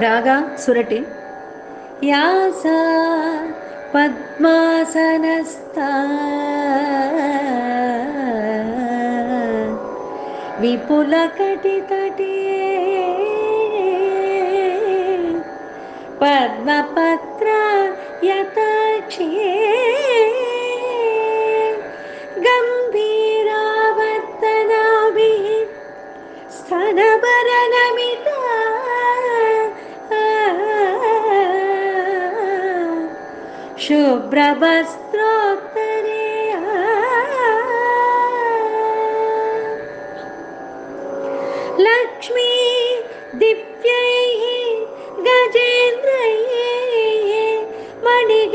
ರಾಗ ಸುರಟಿ. ಯಾಸ ಪದ್ಮಾಸನಸ್ಥ ವಿಪುಲ ಕಟಿತಟೇ ಪದ್ಮಪತ್ರ ಯಥಾಕ್ಷೇ ಗಂಭೀರಾವರ್ತನಾಭಿಃ ಸ್ತನಭರನಮಿತ ಶುಭ್ರವಸ್ತ್ರೋತ್ತರೇ ಲಕ್ಷ್ಮೀ ದಿವ್ಯೈಃ ಗಜೇಂದ್ರೈಃ ಮಣಿಗಣಖಚಿತೈಃ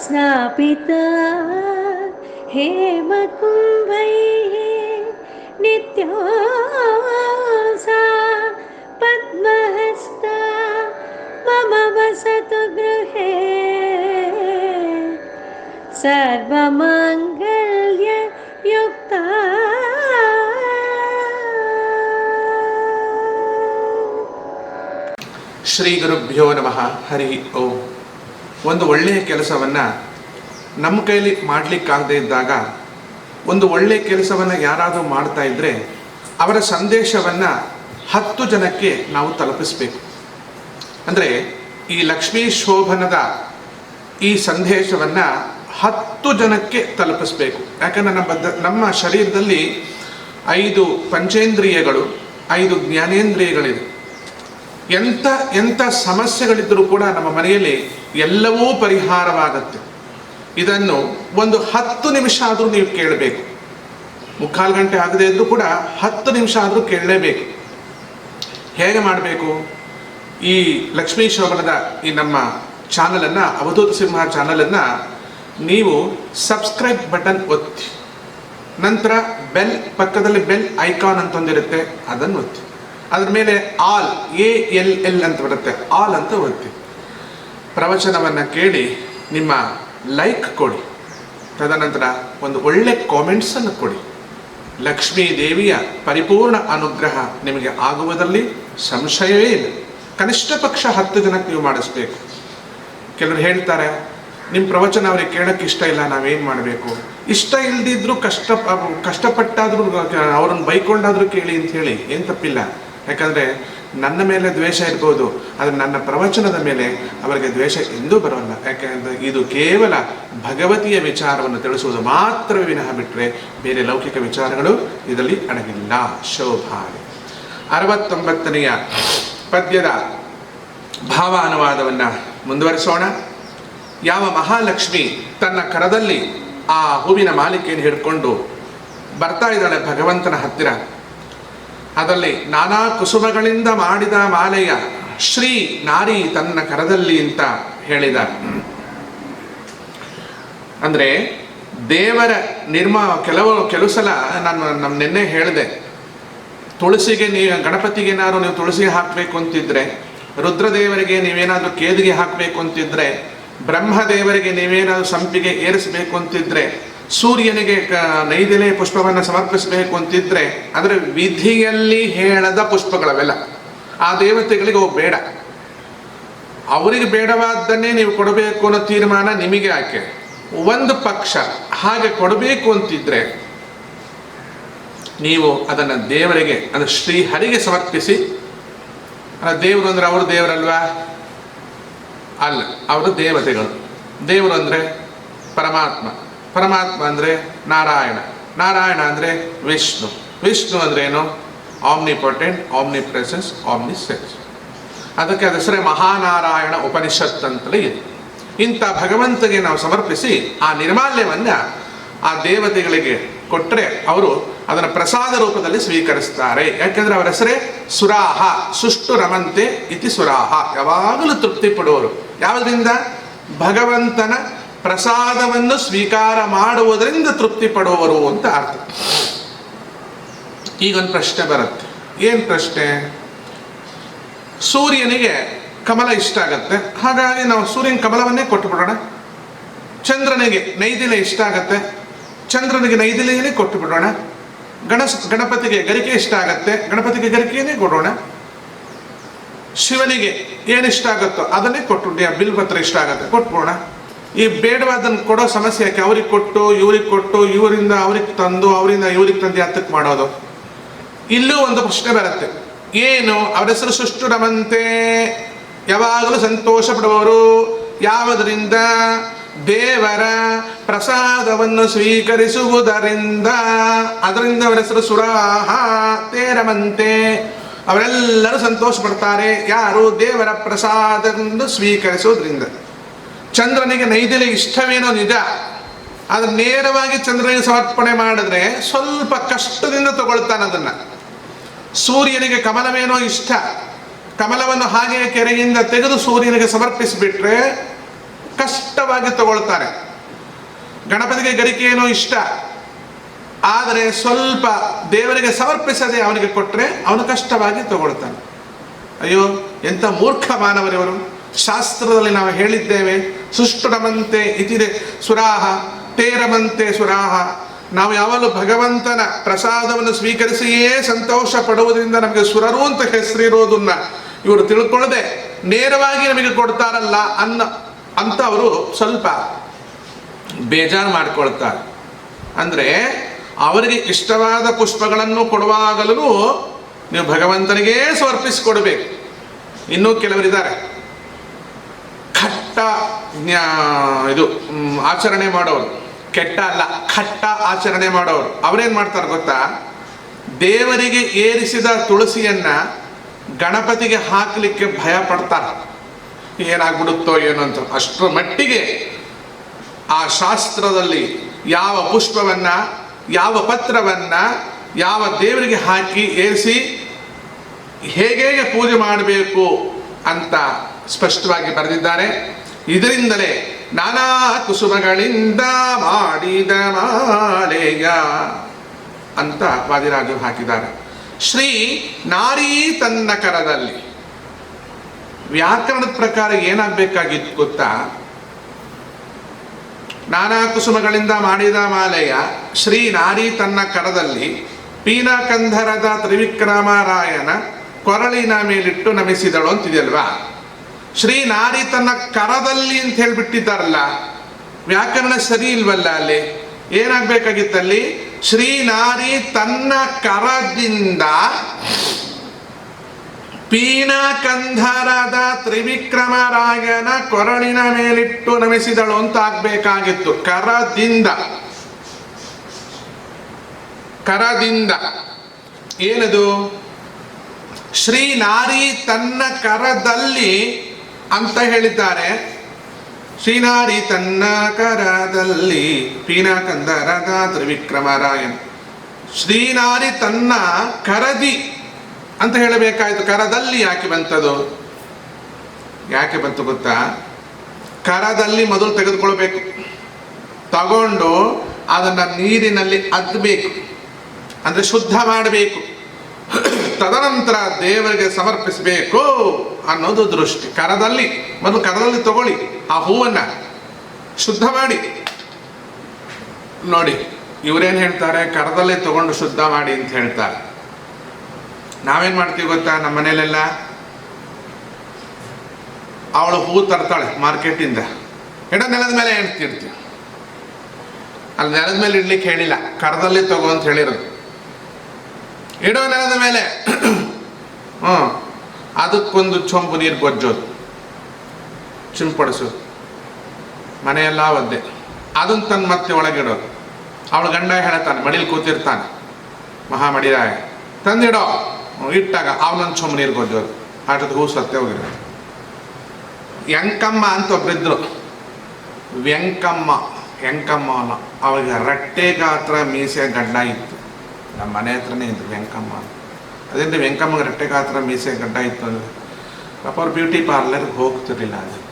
ಸ್ನಾಪಿತಾ ಹೇಮಕುಂಭೈಃ ನಿತ್ಯೋ ಸಾ ಪದ್ಮಹಸ್ತಾ ಮಮ ವಸತು ಗೃಹೇ ಸರ್ವಮಂಗಲ್ಯ ಯುಕ್ತಾ. ಶ್ರೀ ಗುರುಭ್ಯೋ ನಮಃ. ಹರಿ ಓಂ. ಒಂದು ಒಳ್ಳೆಯ ಕೆಲಸವನ್ನು ನಮ್ಮ ಕೈಲಿ ಮಾಡಲಿಕ್ಕಾಗದೇ ಇದ್ದಾಗ ಒಂದು ಒಳ್ಳೆಯ ಕೆಲಸವನ್ನು ಯಾರಾದರೂ ಮಾಡ್ತಾ ಇದ್ದರೆ ಅವರ ಸಂದೇಶವನ್ನು 10 ಜನಕ್ಕೆ ನಾವು ತಲುಪಿಸಬೇಕು. ಅಂದರೆ ಈ ಲಕ್ಷ್ಮೀ ಶೋಭನದ ಈ ಸಂದೇಶವನ್ನು 10 ಜನಕ್ಕೆ ತಲುಪಿಸ್ಬೇಕು. ಯಾಕಂದರೆ ನಮ್ಮ ಶರೀರದಲ್ಲಿ 5 ಪಂಚೇಂದ್ರಿಯಗಳು, 5 ಜ್ಞಾನೇಂದ್ರಿಯಗಳಿವೆ. ಎಂಥ ಸಮಸ್ಯೆಗಳಿದ್ದರೂ ಕೂಡ ನಮ್ಮ ಮನೆಯಲ್ಲಿ ಎಲ್ಲವೂ ಪರಿಹಾರವಾಗುತ್ತೆ. ಇದನ್ನು ಒಂದು 10 ನಿಮಿಷ ಆದರೂ ನೀವು ಕೇಳಬೇಕು. 3/4 ಗಂಟೆ ಆಗದೇ ಇದ್ದರೂ ಕೂಡ 10 ನಿಮಿಷ ಆದರೂ ಕೇಳಲೇಬೇಕು. ಹೇಗೆ ಮಾಡಬೇಕು? ಈ ಲಕ್ಷ್ಮೀ ಶೋಭನದ ಈ ನಮ್ಮ ಚಾನಲನ್ನು, ಅವಧೂತ ಸಿಂಹ ಚಾನಲನ್ನು ನೀವು ಸಬ್ಸ್ಕ್ರೈಬ್ ಬಟನ್ ಒತ್ತಿ, ನಂತರ ಬೆಲ್ ಪಕ್ಕದಲ್ಲಿ ಬೆಲ್ ಐಕಾನ್ ಅಂತ ಒಂದಿರುತ್ತೆ, ಅದನ್ನು ಒತ್ತಿ. ಅದ್ರ ಮೇಲೆ ಆಲ್ ALL ಅಂತ ಬರುತ್ತೆ, ಆಲ್ ಅಂತ ಒತ್ತಿ. ಪ್ರವಚನವನ್ನು ಕೇಳಿ ನಿಮ್ಮ ಲೈಕ್ ಕೊಡಿ, ತದನಂತರ ಒಂದು ಒಳ್ಳೆ ಕಾಮೆಂಟ್ಸನ್ನು ಕೊಡಿ. ಲಕ್ಷ್ಮೀ ದೇವಿಯ ಪರಿಪೂರ್ಣ ಅನುಗ್ರಹ ನಿಮಗೆ ಆಗುವುದರಲ್ಲಿ ಸಂಶಯವೇ ಇಲ್ಲ. ಕನಿಷ್ಠ ಪಕ್ಷ 10 ಜನಕ್ಕೆ ನೀವು ಮಾಡಿಸ್ಬೇಕು. ಕೆಲವರು ಹೇಳ್ತಾರೆ, ನಿಮ್ಮ ಪ್ರವಚನ ಅವ್ರಿಗೆ ಕೇಳೋಕ್ಕೆ ಇಷ್ಟ ಇಲ್ಲ, ನಾವೇನು ಮಾಡಬೇಕು? ಇಷ್ಟ ಇಲ್ಲದಿದ್ದರೂ ಕಷ್ಟಪಟ್ಟಾದರೂ ಅವ್ರನ್ನ ಬೈಕೊಂಡಾದರೂ ಕೇಳಿ ಅಂತ ಹೇಳಿ ಏನು ತಪ್ಪಿಲ್ಲ. ಯಾಕಂದರೆ ನನ್ನ ಮೇಲೆ ದ್ವೇಷ ಇರ್ಬೋದು, ಆದರೆ ನನ್ನ ಪ್ರವಚನದ ಮೇಲೆ ಅವರಿಗೆ ದ್ವೇಷ ಎಂದೂ ಬರೋಲ್ಲ. ಯಾಕೆಂದರೆ ಇದು ಕೇವಲ ಭಗವತಿಯ ವಿಚಾರವನ್ನು ತಿಳಿಸುವುದು ಮಾತ್ರವೇ ವಿನಃ ಬಿಟ್ಟರೆ ಬೇರೆ ಲೌಕಿಕ ವಿಚಾರಗಳು ಇದರಲ್ಲಿ ಅಡಗಿಲ್ಲ. ಶೋಭಾನೆ 69ನೆಯ ಪದ್ಯದ ಭಾವಾನುವಾದವನ್ನು ಮುಂದುವರಿಸೋಣ. ಯಾವ ಮಹಾಲಕ್ಷ್ಮಿ ತನ್ನ ಕರದಲ್ಲಿ ಆ ಹೂವಿನ ಮಾಲಿಕೆಯನ್ನು ಹಿಡ್ಕೊಂಡು ಬರ್ತಾ ಇದ್ದಾಳೆ ಭಗವಂತನ ಹತ್ತಿರ, ಅದರಲ್ಲಿ ನಾನಾ ಕುಸುಮಗಳಿಂದ ಮಾಡಿದ ಮಾಲೆಯ ಶ್ರೀ ನಾರಿ ತನ್ನ ಕರದಲ್ಲಿ ಅಂತ ಹೇಳಿದ. ಅಂದರೆ ದೇವರ ಕೆಲವು ಸಲ ನಾನು ನಿನ್ನೆ ಹೇಳಿದೆ, ತುಳಸಿಗೆ ಗಣಪತಿಗೇನಾದ್ರು ನೀವು ತುಳಸಿ ಹಾಕಬೇಕು ಅಂತಿದ್ರೆ, ರುದ್ರದೇವರಿಗೆ ನೀವೇನಾದರೂ ಕೇದಿಗೆ ಹಾಕಬೇಕು ಅಂತಿದ್ರೆ, ಬ್ರಹ್ಮದೇವರಿಗೆ ನೀವೇನಾದರೂ ಸಂಪಿಗೆ ಏರಿಸಬೇಕು ಅಂತಿದ್ರೆ, ಸೂರ್ಯನಿಗೆ ನೈದಿಲೆ ಪುಷ್ಪವನ್ನು ಸಮರ್ಪಿಸಬೇಕು ಅಂತಿದ್ರೆ, ಅಂದರೆ ವಿಧಿಯಲ್ಲಿ ಹೇಳದ ಪುಷ್ಪಗಳವೆಲ್ಲ ಆ ದೇವತೆಗಳಿಗೆ ಬೇಡ. ಅವರಿಗೆ ಬೇಡವಾದ್ದನ್ನೇ ನೀವು ಕೊಡಬೇಕು ಅನ್ನೋ ತೀರ್ಮಾನ ನಿಮಗೆ ಯಾಕೆ? ಒಂದು ಪಕ್ಷ ಹಾಗೆ ಕೊಡಬೇಕು ಅಂತಿದ್ರೆ ನೀವು ಅದನ್ನು ದೇವರಿಗೆ, ಅದು ಶ್ರೀಹರಿಗೆ ಸಮರ್ಪಿಸಿ. ದೇವರು ಅಂದರೆ ಅವರು ದೇವರಲ್ವಾ? ಅಲ್ಲ, ಅವರು ದೇವತೆಗಳು. ದೇವರು ಅಂದರೆ ಪರಮಾತ್ಮ, ಪರಮಾತ್ಮ ಅಂದರೆ ನಾರಾಯಣ, ನಾರಾಯಣ ಅಂದರೆ ವಿಷ್ಣು, ವಿಷ್ಣು ಅಂದರೆ ಏನು? ಆಮ್ನಿಪೊಟೆಂಟ್, ಆಮ್ನಿಪ್ರೆಸೆನ್ಸ್, ಆಮ್ನಿಸೆನ್ಸ್. ಅದಕ್ಕೆ ಅದು ಹೆಸರೇ ಮಹಾನಾರಾಯಣ ಉಪನಿಷತ್ ಅಂತಲೇ ಇದೆ. ಇಂಥ ಭಗವಂತಗೆ ನಾವು ಸಮರ್ಪಿಸಿ ಆ ನಿರ್ಮಾಲ್ಯವನ್ನು ಆ ದೇವತೆಗಳಿಗೆ ಕೊಟ್ಟರೆ ಅವರು ಅದನ್ನು ಪ್ರಸಾದ ರೂಪದಲ್ಲಿ ಸ್ವೀಕರಿಸ್ತಾರೆ. ಯಾಕೆಂದರೆ ಅವರ ಹೆಸರೇ ಸುರಾಹ, ಸುಷ್ಟು ರಮಂತೆ ಇತಿ ಸುರಾಹ. ಯಾವಾಗಲೂ ತೃಪ್ತಿ ಪಡುವರು. ಯಾವುದರಿಂದ? ಭಗವಂತನ ಪ್ರಸಾದವನ್ನು ಸ್ವೀಕಾರ ಮಾಡುವುದರಿಂದ ತೃಪ್ತಿ ಪಡುವರು ಅಂತ ಅರ್ಥ. ಈಗೊಂದು ಪ್ರಶ್ನೆ ಬರುತ್ತೆ. ಏನು ಪ್ರಶ್ನೆ? ಸೂರ್ಯನಿಗೆ ಕಮಲ ಇಷ್ಟ ಆಗತ್ತೆ, ಹಾಗಾಗಿ ನಾವು ಸೂರ್ಯನ ಕಮಲವನ್ನೇ ಕೊಟ್ಟು ಬಿಡೋಣ. ಚಂದ್ರನಿಗೆ ನೈದಿಲೆ ಇಷ್ಟ ಆಗತ್ತೆ, ಚಂದ್ರನಿಗೆ ನೈದಿಲೆಯನ್ನೇ ಕೊಟ್ಟು ಬಿಡೋಣ. ಗಣಪತಿಗೆ ಗರಿಕೆ ಇಷ್ಟ ಆಗತ್ತೆ, ಗಣಪತಿಗೆ ಗರಿಕೆಯೇ ಕೊಡೋಣ. ಶಿವನಿಗೆ ಏನು ಇಷ್ಟ ಆಗುತ್ತೋ ಅದನ್ನೇ ಕೊಟ್ಟು, ಬಿಲ್ಪತ್ರ ಇಷ್ಟ ಆಗುತ್ತೆ ಕೊಟ್ಬಿಡೋಣ. ಈ ಬೇಡವಾದನ್ನು ಕೊಡೋ ಸಮಸ್ಯೆ ಯಾಕೆ? ಅವ್ರಿಗೆ ಕೊಟ್ಟು ಇವ್ರಿಗೆ ಕೊಟ್ಟು, ಇವರಿಂದ ಅವ್ರಿಗೆ ತಂದು, ಅವರಿಂದ ಇವ್ರಿಗೆ ತಂದು ಹತ್ತಕ್ಕೆ ಮಾಡೋದು. ಇಲ್ಲೂ ಒಂದು ಪ್ರಶ್ನೆ ಬರುತ್ತೆ, ಏನು ಅವರ ಹೆಸರು ಸುಷ್ಟುರಮಂತೆ, ಯಾವಾಗಲೂ ಸಂತೋಷ ಪಡುವವರು. ಯಾವುದರಿಂದ? ದೇವರ ಪ್ರಸಾದವನ್ನು ಸ್ವೀಕರಿಸುವುದರಿಂದ. ಅದರಿಂದ ಅವರ ಹೆಸರು ಸುರಾಹ ತೇರಮಂತೆ. ಅವರೆಲ್ಲರೂ ಸಂತೋಷ ಪಡ್ತಾರೆ. ಯಾರು? ದೇವರ ಪ್ರಸಾದವನ್ನು ಸ್ವೀಕರಿಸೋದ್ರಿಂದ. ಚಂದ್ರನಿಗೆ ನೈದಿಲೆ ಇಷ್ಟವೇನೋ ನಿಜ, ಆದರೆ ನೇರವಾಗಿ ಚಂದ್ರನಿಗೆ ಸಮರ್ಪಣೆ ಮಾಡಿದ್ರೆ ಸ್ವಲ್ಪ ಕಷ್ಟದಿಂದ ತಗೊಳ್ತಾನೆ ಅದನ್ನ. ಸೂರ್ಯನಿಗೆ ಕಮಲವೇನೋ ಇಷ್ಟ, ಕಮಲವನ್ನು ಹಾಗೆ ಕೆರೆಯಿಂದ ತೆಗೆದು ಸೂರ್ಯನಿಗೆ ಸಮರ್ಪಿಸಿಬಿಟ್ರೆ ಕಷ್ಟವಾಗಿ ತಗೊಳ್ತಾನೆ. ಗಣಪತಿಗೆ ಗರಿಕೆ ಏನೋ ಇಷ್ಟ, ಆದರೆ ಸ್ವಲ್ಪ ದೇವರಿಗೆ ಸಮರ್ಪಿಸದೆ ಅವನಿಗೆ ಕೊಟ್ಟರೆ ಅವನು ಕಷ್ಟವಾಗಿ ತಗೊಳ್ತಾನೆ. ಅಯ್ಯೋ, ಎಂಥ ಮೂರ್ಖ ಮಾನವರಿವರು. ಶಾಸ್ತ್ರದಲ್ಲಿ ನಾವು ಹೇಳಿದ್ದೇವೆ, ಸುಷ್ಟುರಮಂತೆ ಇತಿದೆ ಸುರಾಹ ತೇರಮಂತೆ ಸುರಾಹ. ನಾವು ಯಾವಾಗಲೂ ಭಗವಂತನ ಪ್ರಸಾದವನ್ನು ಸ್ವೀಕರಿಸಿಯೇ ಸಂತೋಷ ಪಡುವುದರಿಂದ ನಮಗೆ ಸುರರು ಅಂತ ಹೆಸರಿರೋದನ್ನ ಇವರು ತಿಳ್ಕೊಳ್ಳದೆ ನೇರವಾಗಿ ನಮಗೆ ಕೊಡ್ತಾರಲ್ಲ ಅಂತ ಅವರು ಸ್ವಲ್ಪ ಬೇಜಾರು ಮಾಡ್ಕೊಳ್ತಾರೆ. ಅಂದರೆ ಅವರಿಗೆ ಇಷ್ಟವಾದ ಪುಷ್ಪಗಳನ್ನು ಕೊಡುವಾಗಲೂ ನೀವು ಭಗವಂತನಿಗೇ ಸಮರ್ಪಿಸಿಕೊಡ್ಬೇಕು. ಇನ್ನೂ ಕೆಲವರಿದ್ದಾರೆ, ಖಟ್ಟ ಇದು ಆಚರಣೆ ಮಾಡೋರು, ಕೆಟ್ಟ ಅಲ್ಲ ಖಟ್ಟ ಆಚರಣೆ ಮಾಡೋರು. ಅವರೇನು ಮಾಡ್ತಾರೆ ಗೊತ್ತಾ? ದೇವರಿಗೆ ಏರಿಸಿದ ತುಳಸಿಯನ್ನ ಗಣಪತಿಗೆ ಹಾಕಲಿಕ್ಕೆ ಭಯ ಪಡ್ತಾರೆ, ಏನಾಗ್ಬಿಡುತ್ತೋ ಏನೋ ಅಂತ. ಅಷ್ಟರ ಮಟ್ಟಿಗೆ ಆ ಶಾಸ್ತ್ರದಲ್ಲಿ ಯಾವ ಪುಷ್ಪವನ್ನ, ಯಾವ ಪತ್ರವನ್ನ ಯಾವ ದೇವರಿಗೆ ಹಾಕಿ ಏರಿಸಿ ಹೇಗೆ ಪೂಜೆ ಮಾಡಬೇಕು ಅಂತ ಸ್ಪಷ್ಟವಾಗಿ ಬರೆದಿದ್ದಾರೆ. ಇದರಿಂದಲೇ ನಾನಾ ಕುಸುಮಗಳಿಂದ ಮಾಡಿದ ಮಾಲೆಯ ಅಂತ ವಾದಿರಾಜರು ಹಾಕಿದ್ದಾರೆ. ಶ್ರೀ ನಾರೀ ತನ್ನ ಕರದಲ್ಲಿ. ವ್ಯಾಕರಣದ ಪ್ರಕಾರ ಏನಾಗಬೇಕಾಗಿತ್ತು ಗೊತ್ತಾ? ನಾನಾ ಕುಸುಮಗಳಿಂದ ಮಾಡಿದ ಮಾಲೆಯ ಶ್ರೀ ನಾರಿ ತನ್ನ ಕರದಲ್ಲಿ ಪೀನಕಂಧರದ ತ್ರಿವಿಕ್ರಮರಾಯನ ಕೊರಳಿನ ಮೇಲಿಟ್ಟು ನಮಿಸಿದಳು ಅಂತಿದೆಯಲ್ವಾ? ಶ್ರೀ ನಾರಿ ತನ್ನ ಕರದಲ್ಲಿ ಅಂತ ಹೇಳಿಬಿಟ್ಟಿದ್ದಾರಲ್ಲ, ವ್ಯಾಕರಣ ಸರಿ ಇಲ್ವಲ್ಲ? ಅಲ್ಲಿ ಏನಾಗಬೇಕಾಗಿತ್ತಲ್ಲಿ? ಶ್ರೀ ನಾರಿ ತನ್ನ ಕರದಿಂದ ಪೀನಕಂಧರದ ತ್ರಿವಿಕ್ರಮರಾಯನ ಕೊರಳಿನ ಮೇಲಿಟ್ಟು ನಮಿಸಿದಳು ಅಂತ ಆಗ್ಬೇಕಾಗಿತ್ತು. ಕರದಿಂದ ಏನದು? ಶ್ರೀ ನಾರಿ ತನ್ನ ಕರದಲ್ಲಿ ಅಂತ ಹೇಳಿದ್ದಾರೆ. ಶ್ರೀನಾರಿ ತನ್ನ ಕರದಲ್ಲಿ ಪೀನಕಂಧರದ ತ್ರಿವಿಕ್ರಮರಾಯನ್. ಶ್ರೀನಾರಿ ತನ್ನ ಕರದಿ ಅಂತ ಹೇಳಬೇಕಾಯ್ತು. ಕರದಲ್ಲಿ ಯಾಕೆ ಬಂತದು? ಯಾಕೆ ಬಂತು ಗೊತ್ತಾ? ಕರದಲ್ಲಿ ಮೊದಲು ತೆಗೆದುಕೊಳ್ಬೇಕು, ತಗೊಂಡು ಅದನ್ನು ನೀರಿನಲ್ಲಿ ಅದ್ದಬೇಕು, ಅಂದರೆ ಶುದ್ಧ ಮಾಡಬೇಕು, ತದನಂತರ ದೇವರಿಗೆ ಸಮರ್ಪಿಸಬೇಕು ಅನ್ನೋದು ದೃಷ್ಟಿ. ಕರದಲ್ಲಿ ಮೊದಲು ಕರದಲ್ಲಿ ತಗೊಳ್ಳಿ, ಆ ಹೂವನ್ನು ಶುದ್ಧ ಮಾಡಿ. ನೋಡಿ, ಇವರೇನು ಹೇಳ್ತಾರೆ? ಕರದಲ್ಲೇ ತಗೊಂಡು ಶುದ್ಧ ಮಾಡಿ ಅಂತ ಹೇಳ್ತಾರೆ. ನಾವೇನು ಮಾಡ್ತೀವಿ ಗೊತ್ತಾ? ನಮ್ಮ ಮನೇಲೆಲ್ಲ ಅವಳು ಹೂ ತರ್ತಾಳೆ ಮಾರ್ಕೆಟಿಂದ, ನೆಲದ ಮೇಲೆ ಇಡ್ತೀವಿ. ಅಲ್ಲಿ ನೆಲದ ಮೇಲೆ ಇಡ್ಲಿಕ್ಕೆ ಹೇಳಿಲ್ಲ, ಕರದಲ್ಲಿ ತಗೋ ಅಂತ ಹೇಳಿರೋದು. ಇಡೋ ನೆಲದ ಮೇಲೆ ಅದಕ್ಕೊಂದು ಚೊಂಬು ನೀರು ಗೊಜ್ಜೋದು, ಚಿಂಪಡಿಸೋದು, ಮನೆಯೆಲ್ಲ ಒದ್ದೆ. ಅದನ್ನು ತಂದು ಮತ್ತೆ ಒಳಗಿಡೋದು. ಅವಳು ಗಂಡ ಹೇಳ್ತಾನೆ, ಮಡಿಲಿ ಕೂತಿರ್ತಾನೆ, ಮಹಾ ಮಡಿರಾಯ, ತಂದಿಡೋ. ಇಟ್ಟಾಗ ಅವನೊಂದು ಚೊಂಬು ನೀರು ಗೊಜ್ಜೋದು, ಆಟದ ಹೂ ಸತ್ತೆ ಹೋಗಿರೋದು. ವ್ಯಂಕಮ್ಮ ಅಂತ ಒಬ್ಬರಿದ್ರು, ವ್ಯಂಕಮ್ಮ ಅಲ್ಲ, ಅವಾಗ ರಟ್ಟೆ ಗಾತ್ರ ಮೀಸೆ ಗಡ್ಡ ಇತ್ತು. ನಮ್ಮ ಮನೆ ಹತ್ರನೇ ಇತ್ತು ವ್ಯಂಕಮ್ಮ. ಅದೇಂದ್ರೆ ವ್ಯಂಕಮ್ಮಗೆ ರಟ್ಟೆ ಗಾತ್ರ ಮೀಸೆ ಗಡ್ಡ ಇತ್ತು ಅಂದರೆ ಪಾಪ ಅವ್ರು ಬ್ಯೂಟಿ ಪಾರ್ಲರ್ಗೆ ಹೋಗ್ತಿರ್ಲಿಲ್ಲ. ಅದಕ್ಕೆ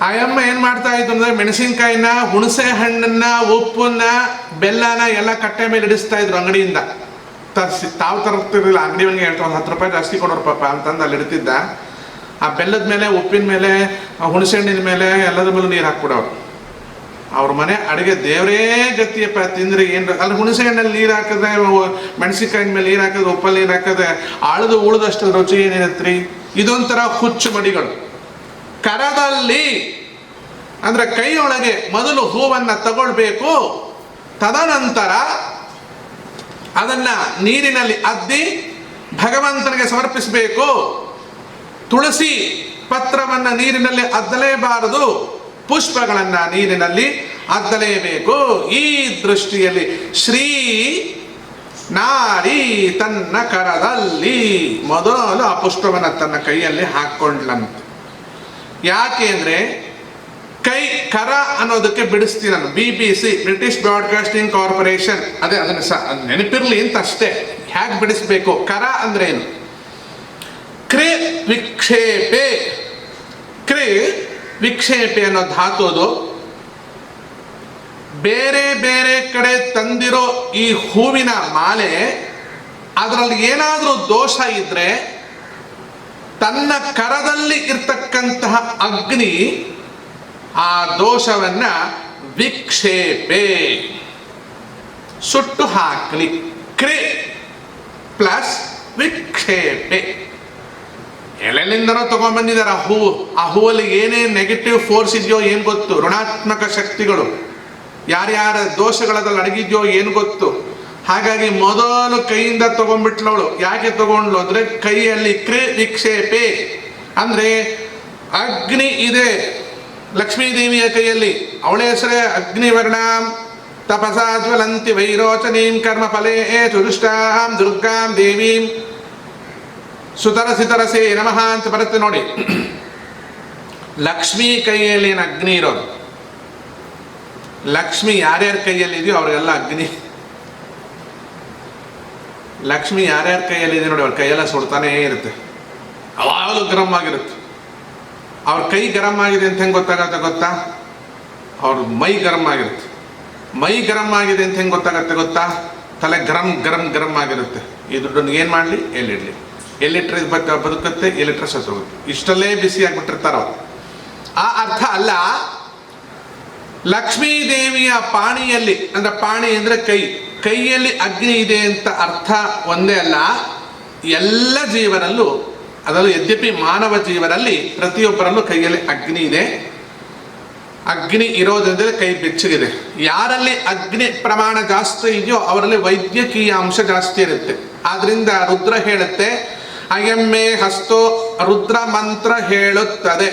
ಆಯಮ್ಮ ಏನು ಮಾಡ್ತಾ ಇತ್ತು ಅಂದರೆ ಮೆಣಸಿನ್ಕಾಯಿನ, ಹುಣಸೆ ಹಣ್ಣನ್ನ, ಉಪ್ಪನ್ನ, ಬೆಲ್ಲನ ಎಲ್ಲ ಕಟ್ಟೆ ಮೇಲೆ ಇಡಿಸ್ತಾ ಇದ್ರು ಅಂಗಡಿಯಿಂದ ತರಿಸಿ. ತಾವು ತರ್ತಿರ್ಲಿಲ್ಲ, ಅಂಗಡಿಯವನಿಗೆ ಹೇಳ್ತಾ ಒಂದು 10 ರೂಪಾಯಿ ಜಾಸ್ತಿ ಕೊಡೋರು ಪಾಪ ಅಂತಂದು ಅಲ್ಲಿ ಇಡ್ತಿದ್ದ. ಆ ಬೆಲ್ಲದ ಮೇಲೆ, ಉಪ್ಪಿನ ಮೇಲೆ, ಹುಣಸೆ ಹಣ್ಣಿನ ಮೇಲೆ ಎಲ್ಲದ್ರ ಮೇಲೂ ನೀರು ಹಾಕ್ಬಿಡೋರು. ಅವ್ರ ಮನೆ ಅಡುಗೆ ದೇವರೇ ಗತಿಯಪ್ಪ, ತಿಂದ್ರೆ ಏನು ಅಲ್ಲಿ ಹುಣಸೆ ಹಣ್ಣಲ್ಲಿ ನೀರು ಹಾಕಿದ್ರೆ, ಮೆಣಸಿನ್ಕಾಯಿ ಮೇಲೆ ನೀರು ಹಾಕಿದ್ರೆ, ಉಪ್ಪಲ್ಲಿ ನೀರು ಹಾಕಿದ್ರೆ ಆಳ್ದು ಉಳಿದಷ್ಟು ರುಚಿ ಏನಿರತ್ರಿ. ಇದೊಂಥರ ಹುಚ್ಚು ಮಡಿಗಳು. ಕರದಲ್ಲಿ ಅಂದ್ರೆ ಕೈಯೊಳಗೆ ಮೊದಲು ಹೂವನ್ನ ತಗೊಳ್ಬೇಕು, ತದನಂತರ ಅದನ್ನ ನೀರಿನಲ್ಲಿ ಅದ್ದಿ ಭಗವಂತನಿಗೆ ಸಮರ್ಪಿಸಬೇಕು. ತುಳಸಿ ಪತ್ರವನ್ನ ನೀರಿನಲ್ಲಿ ಅದ್ದಲೇಬಾರದು, ಪುಷ್ಪಗಳನ್ನ ನೀರಿನಲ್ಲಿ ಅದ್ದಲೇಬೇಕು. ಈ ದೃಷ್ಟಿಯಲ್ಲಿ ಶ್ರೀ ನಾರಿ ತನ್ನ ಕರದಲ್ಲಿ ಮೊದಲು ಆ ಪುಷ್ಪವನ್ನ ತನ್ನ ಕೈಯಲ್ಲಿ ಹಾಕೊಂಡ್ಲಂತ. ಯಾಕೆ ಅಂದ್ರೆ ಕೈ ಕರ ಅನ್ನೋದಕ್ಕೆ ಬಿಡಿಸ್ತೀನಿ ನಾನು. BBC ಬ್ರಿಟಿಷ್ ಬ್ರಾಡ್ಕಾಸ್ಟಿಂಗ್ ಕಾರ್ಪೊರೇಷನ್, ಅದೇ ಅದನ್ನ ನೆನಪಿರ್ಲಿ ಅಂತ ಅಷ್ಟೇ. ಹೇಗೆ ಬಿಡಿಸ್ಬೇಕು, ಕರ ಅಂದ್ರೆ ಏನು? ಕ್ರೇ ವಿಕ್ಷೇಪೆ, ಕ್ರೇ ವಿಕ್ಷೇಪೆ ಅನ್ನೋ ಧಾತು ಅದು. ಬೇರೆ ಬೇರೆ ಕಡೆ ತಂದಿರೋ ಈ ಹೂವಿನ ಮಾಲೆ, ಅದರಲ್ಲಿ ಏನಾದರೂ ದೋಷ ಇದ್ರೆ ತನ್ನ ಕರದಲ್ಲಿ ಇರ್ತಕ್ಕಂತಹ ಅಗ್ನಿ ಆ ದೋಷವನ್ನ ವಿಕ್ಷೇಪೆ, ಸುಟ್ಟು ಹಾಕಲಿ. ಕ್ರೇ ಪ್ಲಸ್ ವಿಕ್ಷೇಪೆ. ಎಲ್ಲೆಲ್ಲಿಂದನೋ ತಗೊಂಡ್ಬಂದಿದ್ದಾರೆ ಆ ಹೂವು. ಆ ಹೂವಲ್ಲಿ ಏನೇನು ನೆಗೆಟಿವ್ ಫೋರ್ಸ್ ಇದೆಯೋ ಏನು ಗೊತ್ತು, ಋಣಾತ್ಮಕ ಶಕ್ತಿಗಳು ಯಾರ್ಯಾರ ದೋಷಗಳದಲ್ಲಿ ಅಡಗಿದ್ಯೋ ಏನು ಗೊತ್ತು. ಹಾಗಾಗಿ ಮೊದಲು ಕೈಯಿಂದ ತಗೊಂಡ್ಬಿಟ್ಲವಳು. ಯಾಕೆ ತಗೊಂಡ್ಲು ಅಂದ್ರೆ ಕೈಯಲ್ಲಿ ಕ್ರೇ ವಿಕ್ಷೇಪೆ ಅಂದ್ರೆ ಅಗ್ನಿ ಇದೆ ಲಕ್ಷ್ಮೀದೇವಿಯ ಕೈಯಲ್ಲಿ. ಅವಳ ಹೆಸರೇ ಅಗ್ನಿವರ್ಣ ತಪಸಾ ಜ್ವಲಂತಿ ವೈರೋಚನೀಂ ಕರ್ಮ ಫಲೇ ಚುರುಷ್ಟಾಂ ದುರ್ಗಾಂ ದೇವೀಂ ಸುತರಸಿತರಸೆ ನಮಃ ಅಂತ ಬರುತ್ತೆ ನೋಡಿ. ಲಕ್ಷ್ಮೀ ಕೈಯಲ್ಲಿ ಏನು ಅಗ್ನಿ ಇರೋದು, ಲಕ್ಷ್ಮಿ ಯಾರ್ಯಾರ ಕೈಯಲ್ಲಿ ಇದೆಯೋ ಅವ್ರಿಗೆಲ್ಲ ಅಗ್ನಿ. ಲಕ್ಷ್ಮಿ ಯಾರ್ಯಾರ ಕೈಯಲ್ಲಿ ಇದೆ ನೋಡಿ, ಅವ್ರ ಕೈಯೆಲ್ಲ ಸುಡ್ತಾನೇ ಇರುತ್ತೆ, ಅವಾಗಲೂ ಗರಂ ಆಗಿರುತ್ತೆ. ಅವ್ರ ಕೈ ಗರಂ ಆಗಿದೆ ಅಂತ ಹೆಂಗೆ ಗೊತ್ತಾಗತ್ತೆ ಗೊತ್ತಾ? ಅವ್ರ ಮೈ ಗರಂ ಆಗಿರುತ್ತೆ. ಮೈ ಗರಂ ಆಗಿದೆ ಅಂತ ಹೆಂಗೆ ಗೊತ್ತಾಗತ್ತೆ ಗೊತ್ತಾ? ತಲೆ ಗರಂ ಗರಂ ಗರಂ ಆಗಿರುತ್ತೆ. ಈ ದುಡ್ಡನ್ನು ಏನು ಮಾಡಲಿ, ಎಲ್ಲಿಡಲಿ, ಎಲ್ಲಿಟ್ರೆ ಬದುಕುತ್ತೆ, ಎಲ್ಲಿಟ್ರೆ ಸತ್ತೋಗುತ್ತೆ. ಇಷ್ಟಲ್ಲೇ ಬಿಸಿ ಆಗಿಬಿಟ್ಟಿರ್ತಾರ ಅವ್ರು. ಆ ಅರ್ಥ ಅಲ್ಲ. ಲಕ್ಷ್ಮೀ ದೇವಿಯ ಪಾಣಿಯಲ್ಲಿ, ಅಂದ್ರೆ ಪಾಣಿ ಅಂದ್ರೆ ಕೈ, ಕೈಯಲ್ಲಿ ಅಗ್ನಿ ಇದೆ ಅಂತ ಅರ್ಥ ಒಂದೇ ಅಲ್ಲ. ಎಲ್ಲ ಜೀವನಲ್ಲೂ, ಅದರಲ್ಲೂ ಯದ್ಯಪಿ ಮಾನವ ಜೀವನಲ್ಲಿ ಪ್ರತಿಯೊಬ್ಬರಲ್ಲೂ ಕೈಯಲ್ಲಿ ಅಗ್ನಿ ಇದೆ. ಅಗ್ನಿ ಇರೋದ್ರಿಂದ ಕೈ ಬೆಚ್ಚಗಿದೆ. ಯಾರಲ್ಲಿ ಅಗ್ನಿ ಪ್ರಮಾಣ ಜಾಸ್ತಿ ಇದೆಯೋ ಅವರಲ್ಲಿ ವೈದ್ಯಕೀಯ ಅಂಶ ಜಾಸ್ತಿ ಇರುತ್ತೆ. ಆದ್ರಿಂದ ರುದ್ರ ಹೇಳುತ್ತೆ, ಅಯಂ ಮೇ ಹಸ್ತೋ, ರುದ್ರ ಮಂತ್ರ ಹೇಳುತ್ತದೆ,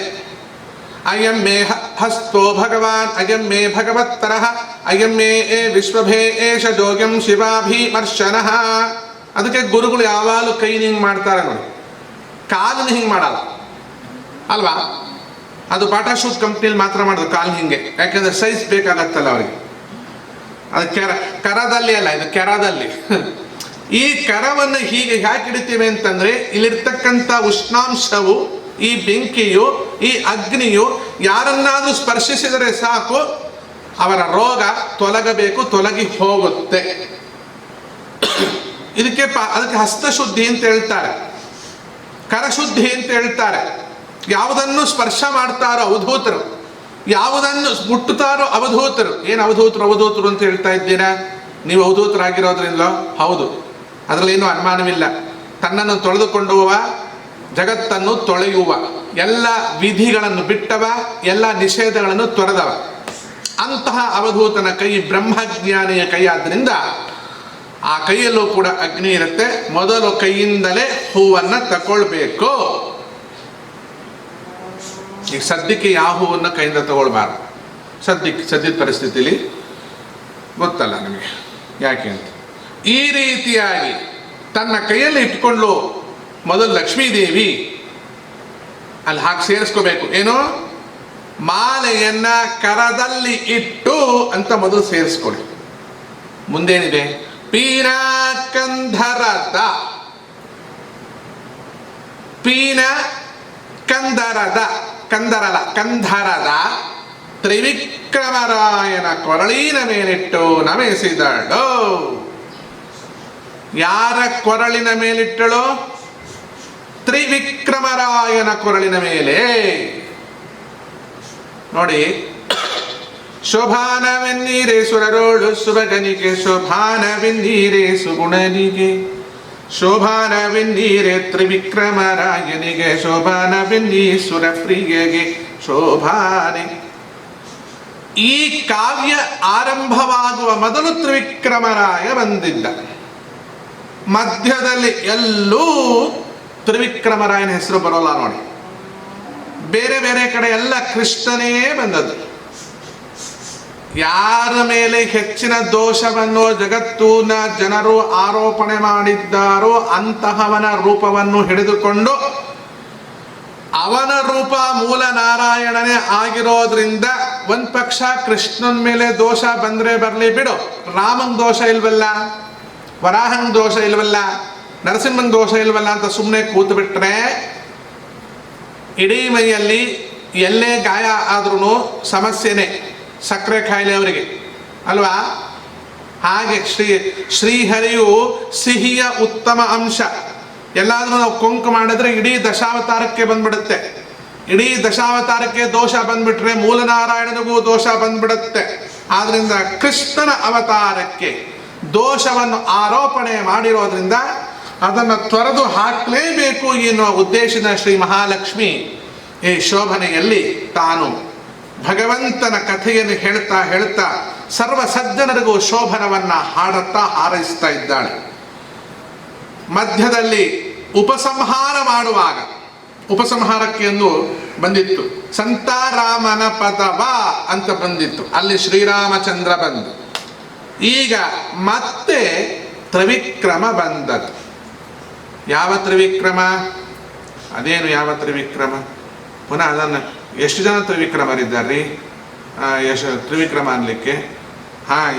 ಅಯಂ ಮೇ ಹಸ್ತೋ ಭಗವಾನ್, ಅಯಂ ಮೇ ಭಗವತ್ತರಃ, ಅಯಂ ಮೇ ವಿಶ್ವಭೇ ಏಷ ಜೋಗ್ಯಂ ಶಿವಾಭಿಮರ್ಶನಃ. ಅದಕ್ಕೆ ಗುರುಗಳು ಯಾವಾಗಲೂ ಕೈ ಹಿಂಗೆ ಮಾಡ್ತಾರೆ ನೋಡಿ, ಕಾಲನ್ನು ಹಿಂಗೆ ಮಾಡಲ್ಲ ಅಲ್ವಾ? ಅದು ಬಾಟಾ ಶೂಟ್ ಕಂಪ್ನಿಯಲ್ಲಿ ಮಾತ್ರ ಮಾಡೋದು ಕಾಲು ಹಿಂಗೆ, ಯಾಕಂದ್ರೆ ಸೈಜ್ ಬೇಕಾಗತ್ತಲ್ಲ ಅವರಿಗೆ. ಅದು ಕರದಲ್ಲಿ ಅಲ್ಲ, ಇದು ಕೆರದಲ್ಲಿ. ಈ ಕರವನ್ನು ಹೀಗೆ ಯಾಕೆ ಹಿಡಿತೀವಿ ಅಂತಂದ್ರೆ, ಇಲ್ಲಿರ್ತಕ್ಕಂಥ ಉಷ್ಣಾಂಶವು, ಈ ಬೆಂಕಿಯು, ಈ ಅಗ್ನಿಯು ಯಾರನ್ನಾದ್ರೂ ಸ್ಪರ್ಶಿಸಿದರೆ ಸಾಕು ಅವರ ರೋಗ ತೊಲಗಬೇಕು, ತೊಲಗಿ ಹೋಗುತ್ತೆ. ಅದಕ್ಕೆ ಹಸ್ತಶುದ್ಧಿ ಅಂತ ಹೇಳ್ತಾರೆ, ಕರಶುದ್ಧಿ ಅಂತ ಹೇಳ್ತಾರೆ. ಯಾವುದನ್ನು ಸ್ಪರ್ಶ ಮಾಡ್ತಾರೋ ಅವಧೂತರು, ಯಾವುದನ್ನು ಮುಟ್ಟುತ್ತಾರೋ ಅವಧೂತರು. ಏನು ಅವಧೂತರು ಅಂತ ಹೇಳ್ತಾ ಇದ್ದೀರಾ? ನೀವು ಅವಧೂತರಾಗಿರೋದ್ರಿಂದ ಹೌದು, ಅದರಲ್ಲೇನು ಅನುಮಾನವಿಲ್ಲ. ತನ್ನನ್ನು ತೊಳೆದುಕೊಂಡುವ, ಜಗತ್ತನ್ನು ತೊಳೆಯುವ, ಎಲ್ಲ ವಿಧಿಗಳನ್ನು ಬಿಟ್ಟವ, ಎಲ್ಲ ನಿಷೇಧಗಳನ್ನು ತೊರೆದವ ಅಂತಹ ಅವಧೂತನ ಕೈ ಬ್ರಹ್ಮಜ್ಞಾನಿಯ ಕೈ. ಆದ್ದರಿಂದ ಆ ಕೈಯಲ್ಲೂ ಕೂಡ ಅಗ್ನಿ ಇರುತ್ತೆ. ಮೊದಲು ಕೈಯಿಂದಲೇ ಹೂವನ್ನ ತಗೊಳ್ಬೇಕು. ಈಗ ಸದ್ಯಕ್ಕೆ ಯಾವ ಹೂವನ್ನು ಕೈಯಿಂದ ತಗೊಳ್ಬಾರ್ದು. ಸದ್ಯದ ಪರಿಸ್ಥಿತಿಲಿ ಗೊತ್ತಲ್ಲ ನಿಮಗೆ ಯಾಕೆ ಅಂತ. ಈ ರೀತಿಯಾಗಿ ತನ್ನ ಕೈಯಲ್ಲಿ ಇಟ್ಕೊಂಡು ಮೊದಲು ಲಕ್ಷ್ಮೀದೇವಿ ಅಲ್ಲಿ ಹಾಕಿ ಸೇರಿಸ್ಕೋಬೇಕು. ಏನು, ಮಾಲೆಯನ್ನ ಕರದಲ್ಲಿ ಇಟ್ಟು ಅಂತ ಮೊದಲು ಸೇರಿಸ್ಕೊಳ್ಳಿ. ಮುಂದೇನಿದೆ, ಪೀನ ಕಂಧರದ ತ್ರಿವಿಕ್ರಮರಾಯನ ಕೊರಳಿನ ಮೇಲಿಟ್ಟು ನಮಿಸಿದಳು. ಯಾರ ಕೊರಳಿನ ಮೇಲಿಟ್ಟಳು? ತ್ರಿವಿಕ್ರಮರಾಯನ ಕೊರಳಿನ ಮೇಲೆ. ನೋಡಿ, ಶೋಭಾನವೆನ್ನೀರೆ ಸುರರೋಳು ಸುಬಗನಿಗೆ ಶೋಭಾನವೆನ್ನೀರೆ ಸುಗುಣನಿಗೆ ಶೋಭಾನವೆನ್ನೀರೆ ತ್ರಿವಿಕ್ರಮರಾಯನಿಗೆ ಶೋಭಾನವೆನ್ನೀ ಸುರಪ್ರಿಯಗೆ ಶೋಭಾನೆ. ಈ ಕಾವ್ಯ ಆರಂಭವಾಗುವ ಮೊದಲು ತ್ರಿವಿಕ್ರಮರಾಯ ಬಂದಿದ್ದ. ಮಧ್ಯದಲ್ಲಿ ಎಲ್ಲೂ ತ್ರಿವಿಕ್ರಮರಾಯನ ಹೆಸರು ಬರೋಲ್ಲ ನೋಡಿ. ಬೇರೆ ಬೇರೆ ಕಡೆ ಎಲ್ಲ ಕೃಷ್ಣನೇ ಬಂದದ್ದು. ಯಾರ ಮೇಲೆ ಹೆಚ್ಚಿನ ದೋಷವನ್ನು ಜಗತ್ತೂನ ಜನರು ಆರೋಪಣೆ ಮಾಡಿದ್ದಾರೋ ಅಂತಹವನ ರೂಪವನ್ನು ಹಿಡಿದುಕೊಂಡು ಅವನ ರೂಪ ಮೂಲ ನಾರಾಯಣನೇ ಆಗಿರೋದ್ರಿಂದ ಒಂದ್ ಪಕ್ಷ ಕೃಷ್ಣನ ಮೇಲೆ ದೋಷ ಬಂದ್ರೆ ಬರ್ಲಿ ಬಿಡು, ರಾಮನ್ ದೋಷ ಇಲ್ವಲ್ಲ, ವರಾಹನ್ ದೋಷ ಇಲ್ವಲ್ಲ, ನರಸಿಂಹನ್ ದೋಷ ಇಲ್ವಲ್ಲ ಅಂತ ಸುಮ್ಮನೆ ಕೂತು ಬಿಟ್ರೆ ಇಡೀ ಮೈಯಲ್ಲಿ ಎಲ್ಲೇ ಗಾಯ ಆದ್ರೂ ಸಮಸ್ಯೆನೇ. ಸಕ್ಕರೆ ಕಾಯಿಲೆ ಅವರಿಗೆ ಅಲ್ವಾ? ಹಾಗೆ ಶ್ರೀಹರಿಯು ಸಿಹಿಯ ಉತ್ತಮ ಅಂಶ. ಎಲ್ಲಾದ್ರೂ ನಾವು ಕೊಂಕು ಮಾಡಿದ್ರೆ ಇಡೀ ದಶಾವತಾರಕ್ಕೆ ಬಂದ್ಬಿಡುತ್ತೆ. ಇಡೀ ದಶಾವತಾರಕ್ಕೆ ದೋಷ ಬಂದ್ಬಿಟ್ರೆ ಮೂಲನಾರಾಯಣನಿಗೂ ದೋಷ ಬಂದ್ಬಿಡುತ್ತೆ. ಆದ್ರಿಂದ ಕೃಷ್ಣನ ಅವತಾರಕ್ಕೆ ದೋಷವನ್ನು ಆರೋಪಣೆ ಮಾಡಿರೋದ್ರಿಂದ ಅದನ್ನು ತೊರೆದು ಹಾಕಲೇಬೇಕು ಎನ್ನುವ ಉದ್ದೇಶದ ಶ್ರೀ ಮಹಾಲಕ್ಷ್ಮಿ ಈ ಶೋಭನೆಯಲ್ಲಿ ತಾನು ಭಗವಂತನ ಕಥೆಯನ್ನು ಹೇಳ್ತಾ ಹೇಳ್ತಾ ಸರ್ವ ಸಜ್ಜನರಿಗೂ ಶೋಭನವನ್ನ ಹಾಡುತ್ತಾ ಹಾರೈಸ್ತಾ ಇದ್ದಾಳೆ. ಮಧ್ಯದಲ್ಲಿ ಉಪಸಂಹಾರ ಮಾಡುವಾಗ ಉಪಸಂಹಾರಕ್ಕೆ ಎಂದು ಬಂದಿತ್ತು, ಸಂತಾರಾಮನ ಪದವ ಅಂತ ಬಂದಿತ್ತು. ಅಲ್ಲಿ ಶ್ರೀರಾಮಚಂದ್ರ ಬಂದು ಈಗ ಮತ್ತೆ ತ್ರಿವಿಕ್ರಮ ಬಂದದ್ದು. ಯಾವ ತ್ರಿವಿಕ್ರಮ? ಅದೇನು ಯಾವ ತ್ರಿವಿಕ್ರಮ? ಪುನಃ ಅದನ್ನು ಎಷ್ಟು ಜನ ತ್ರಿವಿಕ್ರಮರಿದ್ದಾರೆ? ಎಷ್ಟು ತ್ರಿವಿಕ್ರಮ ಅನ್ಲಿಕ್ಕೆ?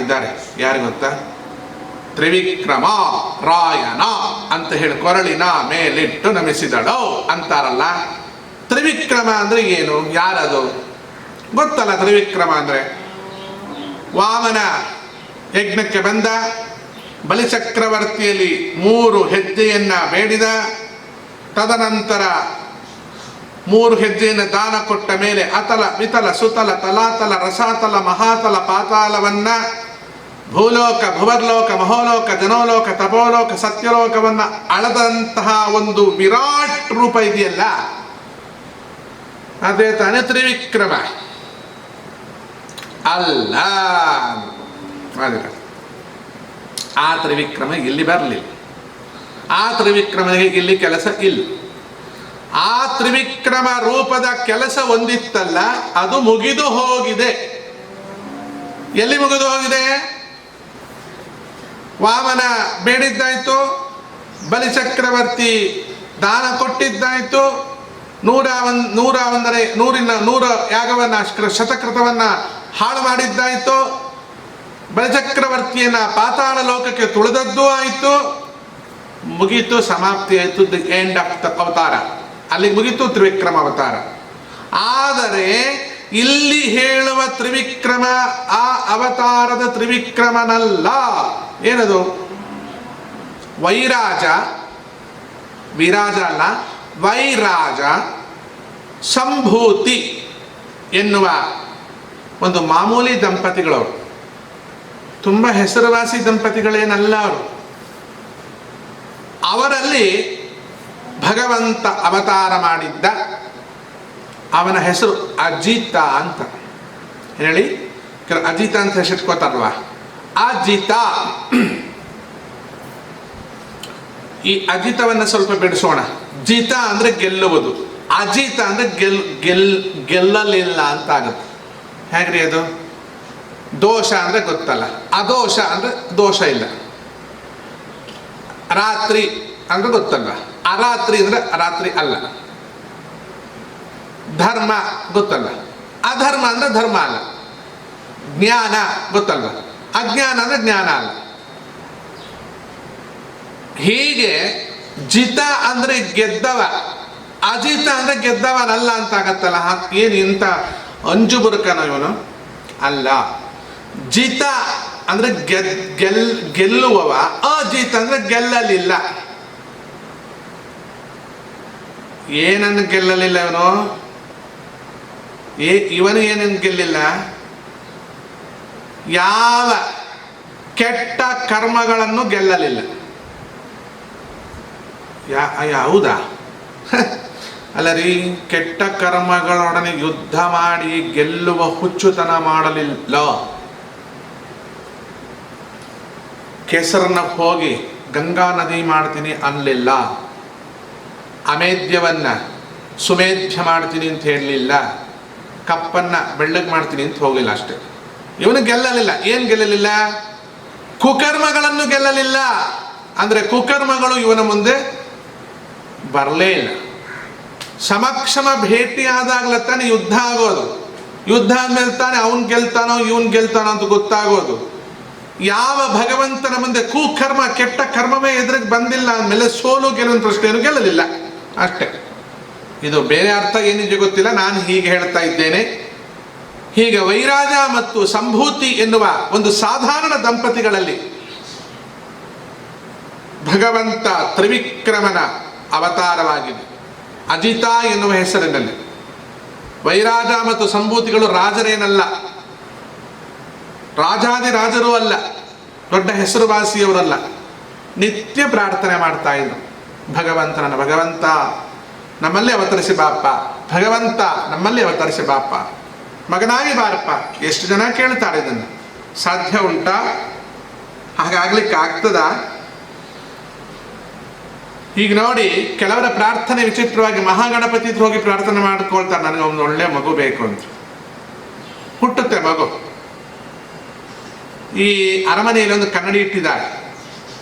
ಇದ್ದಾರೆ. ಯಾರು ಗೊತ್ತಾ? ತ್ರಿವಿಕ್ರಮ ರಾಯನ ಅಂತ ಹೇಳಿ ಕೊರಳಿನ ಮೇಲಿಟ್ಟು ನಮಿಸಿದಳು ಅಂತಾರಲ್ಲ. ತ್ರಿವಿಕ್ರಮ ಅಂದ್ರೆ ಏನು? ಯಾರದು ಗೊತ್ತಲ್ಲ? ತ್ರಿವಿಕ್ರಮ ಅಂದ್ರೆ ವಾಮನ ಯಜ್ಞಕ್ಕೆ ಬಂದ, ಬಲಿಚಕ್ರವರ್ತಿಯಲ್ಲಿ 3 ಹೆಜ್ಜೆಯನ್ನ ಬೇಡಿದ, ತದನಂತರ 3 ಹೆಜ್ಜೆಯನ್ನು ದಾನ ಕೊಟ್ಟ ಮೇಲೆ ಅತಲ ವಿತಲ ಸುತಲ ತಲಾತಲ ರಸಾತಲ ಮಹಾತಲ ಪಾತಾಳವನ್ನ, ಭೂಲೋಕ ಭುವರ್ಲೋಕ ಮಹೋಲೋಕ ಜನೋಲೋಕ ತಪೋಲೋಕ ಸತ್ಯಲೋಕವನ್ನ ಅಳದಂತಹ ಒಂದು ವಿರಾಟ್ ರೂಪ ಇದೆಯಲ್ಲ, ಅದೇ ತಾನೇ ತ್ರಿವಿಕ್ರಮ ಅಲ್ಲ. ಆ ತ್ರಿವಿಕ್ರಮ ಇಲ್ಲಿ ಬರಲಿಲ್ಲ. ಆ ತ್ರಿವಿಕ್ರಮನಿಗೆ ಇಲ್ಲಿ ಕೆಲಸ ಇಲ್ಲ. ಆ ತ್ರಿವಿಕ್ರಮ ರೂಪದ ಕೆಲಸ ಒಂದಿತ್ತಲ್ಲ, ಅದು ಮುಗಿದು ಹೋಗಿದೆ. ಎಲ್ಲಿ ಮುಗಿದು ಹೋಗಿದೆ? ವಾಮನ ಬೇಡಿದ್ದಾಯ್ತು, ಬಲಿಚಕ್ರವರ್ತಿ ದಾನ ಕೊಟ್ಟಿದ್ದಾಯ್ತು, 100 ಯಾಗವನ್ನ ಶತಕೃತವನ್ನ ಹಾಳು ಮಾಡಿದ್ದಾಯ್ತು, ಬಲಿಚಕ್ರವರ್ತಿಯನ್ನ ಪಾತಾಳ ಲೋಕಕ್ಕೆ ತುಳಿದದ್ದು ಆಯಿತು, ಮುಗೀತು, ಸಮಾಪ್ತಿ ಆಯಿತು. ದಿ ಎಂಡ್ ಆಫ್ ದ ಅವತಾರ ಅಲ್ಲಿಗೆ ಮುಗೀತು ತ್ರಿವಿಕ್ರಮ ಅವತಾರ. ಆದರೆ ಇಲ್ಲಿ ಹೇಳುವ ತ್ರಿವಿಕ್ರಮ ಆ ಅವತಾರದ ತ್ರಿವಿಕ್ರಮನಲ್ಲ. ಏನದು? ವೈರಾಜ, ವಿರಾಜ ಅಲ್ಲ, ವೈರಾಜ ಸಂಭೂತಿ ಎನ್ನುವ ಒಂದು ಮಾಮೂಲಿ ದಂಪತಿಗಳವರು. ತುಂಬ ಹೆಸರುವಾಸಿ ದಂಪತಿಗಳೇನಲ್ಲ ಅವರು. ಅವರಲ್ಲಿ ಭಗವಂತ ಅವತಾರ ಮಾಡಿದ್ದ. ಅವನ ಹೆಸರು ಅಜಿತ ಅಂತ ಹೇಳಿ, ಅಜಿತ ಅಂತ ಹೆಸರಿಟ್ಕೋತಾರಲ್ವಾ, ಅಜಿತ. ಈ ಅಜಿತವನ್ನ ಸ್ವಲ್ಪ ಬಿಡಿಸೋಣ. ಜಿತ ಅಂದ್ರೆ ಗೆಲ್ಲುವುದು, ಅಜಿತ ಅಂದ್ರೆ ಗೆಲ್ಲಲಿಲ್ಲ ಅಂತ ಆಗುತ್ತೆ. ಹೇಗ್ರಿ ಅದು? ದೋಷ ಅಂದ್ರೆ ಗೊತ್ತಲ್ಲ, ಅದೋಷ ಅಂದ್ರೆ ದೋಷ ಇಲ್ಲ. ರಾತ್ರಿ ಅಂದ್ರೆ ಗೊತ್ತಲ್ವ, ಅರಾತ್ರಿ ಅಂದ್ರೆ ರಾತ್ರಿ ಅಲ್ಲ. ಧರ್ಮ ಗೊತ್ತಲ್ವ, ಅಧರ್ಮ ಅಂದ್ರೆ ಧರ್ಮ ಅಲ್ಲ. ಜ್ಞಾನ ಗೊತ್ತಲ್ವ, ಅಜ್ಞಾನ ಅಂದ್ರೆ ಜ್ಞಾನ ಅಲ್ಲ. ಹೀಗೆ ಜಿತ ಅಂದ್ರೆ ಗೆದ್ದವ, ಅಜಿತ ಅಂದ್ರೆ ಗೆದ್ದವನಲ್ಲ ಅಂತ ಆಗತ್ತಲ್ಲ. ಏನು ಇಂಥ ಅಂಜು ಬುರುಕನ ಇವನು ಅಲ್ಲ. ಜಿತ ಅಂದ್ರೆ ಗೆಲ್ಲುವವ, ಅಜಿತ ಅಂದ್ರೆ ಗೆಲ್ಲಲಿಲ್ಲ. ಏನನ್ನು ಗೆಲ್ಲಲಿಲ್ಲ ಇವನು? ಇವನು ಏನನ್ನು ಗೆಲ್ಲಿಲ್ಲ? ಯಾವ ಕೆಟ್ಟ ಕರ್ಮಗಳನ್ನು ಗೆಲ್ಲಲಿಲ್ಲ. ಹೌದಾ? ಅಲ್ಲ ರೀ, ಕೆಟ್ಟ ಕರ್ಮಗಳೊಡನೆ ಯುದ್ಧ ಮಾಡಿ ಗೆಲ್ಲುವ ಹುಚ್ಚುತನ ಮಾಡಲಿಲ್ಲ. ಕೆಸರನ್ನ ಹೋಗಿ ಗಂಗಾ ನದಿ ಮಾಡ್ತೀನಿ ಅನ್ನಲಿಲ್ಲ. ಅಮೇಧ್ಯವನ್ನ ಸುಮೇಧ್ಯ ಮಾಡ್ತೀನಿ ಅಂತ ಹೇಳಲಿಲ್ಲ. ಕಪ್ಪನ್ನ ಬೆಳ್ಳಗೆ ಮಾಡ್ತೀನಿ ಅಂತ ಹೋಗಲಿಲ್ಲ ಅಷ್ಟೇ. ಇವನು ಗೆಲ್ಲಲಿಲ್ಲ. ಏನು ಗೆಲ್ಲಲಿಲ್ಲ? ಕುಕರ್ಮಗಳನ್ನು ಗೆಲ್ಲಲಿಲ್ಲ. ಅಂದರೆ ಕುಕರ್ಮಗಳು ಇವನ ಮುಂದೆ ಬರಲೇ ಇಲ್ಲ. ಸಮಕ್ಷಮ ಭೇಟಿ ಆದಾಗಲ ತಾನೆ ಯುದ್ಧ ಆಗೋದು. ಯುದ್ಧ ಆದ್ಮೇಲೆ ತಾನೆ ಅವನ್ ಗೆಲ್ತಾನೋ ಇವನ್ ಗೆಲ್ತಾನೋ ಅಂತ ಗೊತ್ತಾಗೋದು. ಯಾವ ಭಗವಂತನ ಮುಂದೆ ಕುಕರ್ಮ ಕೆಟ್ಟ ಕರ್ಮವೇ ಎದುರಿಗೆ ಬಂದಿಲ್ಲ ಅಂದಮೇಲೆ ಸೋಲು ಗೆಲ್ಲುವಂತ ಪ್ರಶ್ನೆಯನ್ನು ಗೆಲ್ಲಲಿಲ್ಲ ಅಷ್ಟೇ. ಇದು ಬೇರೆ ಅರ್ಥ ಏನಿದೆ ಗೊತ್ತಿಲ್ಲ, ನಾನು ಹೀಗೆ ಹೇಳ್ತಾ ಇದ್ದೇನೆ. ಹೀಗೆ ವೈರಾಜ ಮತ್ತು ಸಂಭೂತಿ ಎನ್ನುವ ಒಂದು ಸಾಧಾರಣ ದಂಪತಿಗಳಲ್ಲಿ ಭಗವಂತ ತ್ರಿವಿಕ್ರಮನ ಅವತಾರವಾಗಿದೆ. ಅಜಿತ ಎನ್ನುವ ಹೆಸರಿನಲ್ಲಿ. ವೈರಾಜ ಮತ್ತು ಸಂಭೂತಿಗಳು ರಾಜರೇನಲ್ಲ, ರಾಜಾದಿರಾಜರೂ ಅಲ್ಲ, ದೊಡ್ಡ ಹೆಸರುವಾಸಿಯವರಲ್ಲ. ನಿತ್ಯ ಪ್ರಾರ್ಥನೆ ಮಾಡ್ತಾ ಇದ್ರು ಭಗವಂತನನ್ನ. ಭಗವಂತ ನಮ್ಮಲ್ಲಿ ಅವತರಿಸಿ ಬಾಪ್ಪ, ಭಗವಂತ ನಮ್ಮಲ್ಲಿ ಅವತರಿಸಿ ಬಾಪ್ಪ, ಮಗನಾಗಿ ಬಾರಪ್ಪ. ಎಷ್ಟು ಜನ ಕೇಳ್ತಾರೆ ಇದನ್ನು? ಸಾಧ್ಯ ಉಂಟಾ? ಹಾಗಾಗ್ಲಿಕ್ಕೆ ಆಗ್ತದ? ಈಗ ನೋಡಿ, ಕೆಲವರ ಪ್ರಾರ್ಥನೆ ವಿಚಿತ್ರವಾಗಿ ಮಹಾಗಣಪತಿ ಹೋಗಿ ಪ್ರಾರ್ಥನೆ ಮಾಡ್ಕೊಳ್ತಾರೆ, ನನಗೆ ಒಂದು ಒಳ್ಳೆ ಮಗು ಬೇಕು ಅಂತ. ಹುಟ್ಟುತ್ತೆ ಮಗು. ಈ ಅರಮನೆಯಲ್ಲಿ ಒಂದು ಕನ್ನಡಿ ಇಟ್ಟಿದ್ದಾರೆ.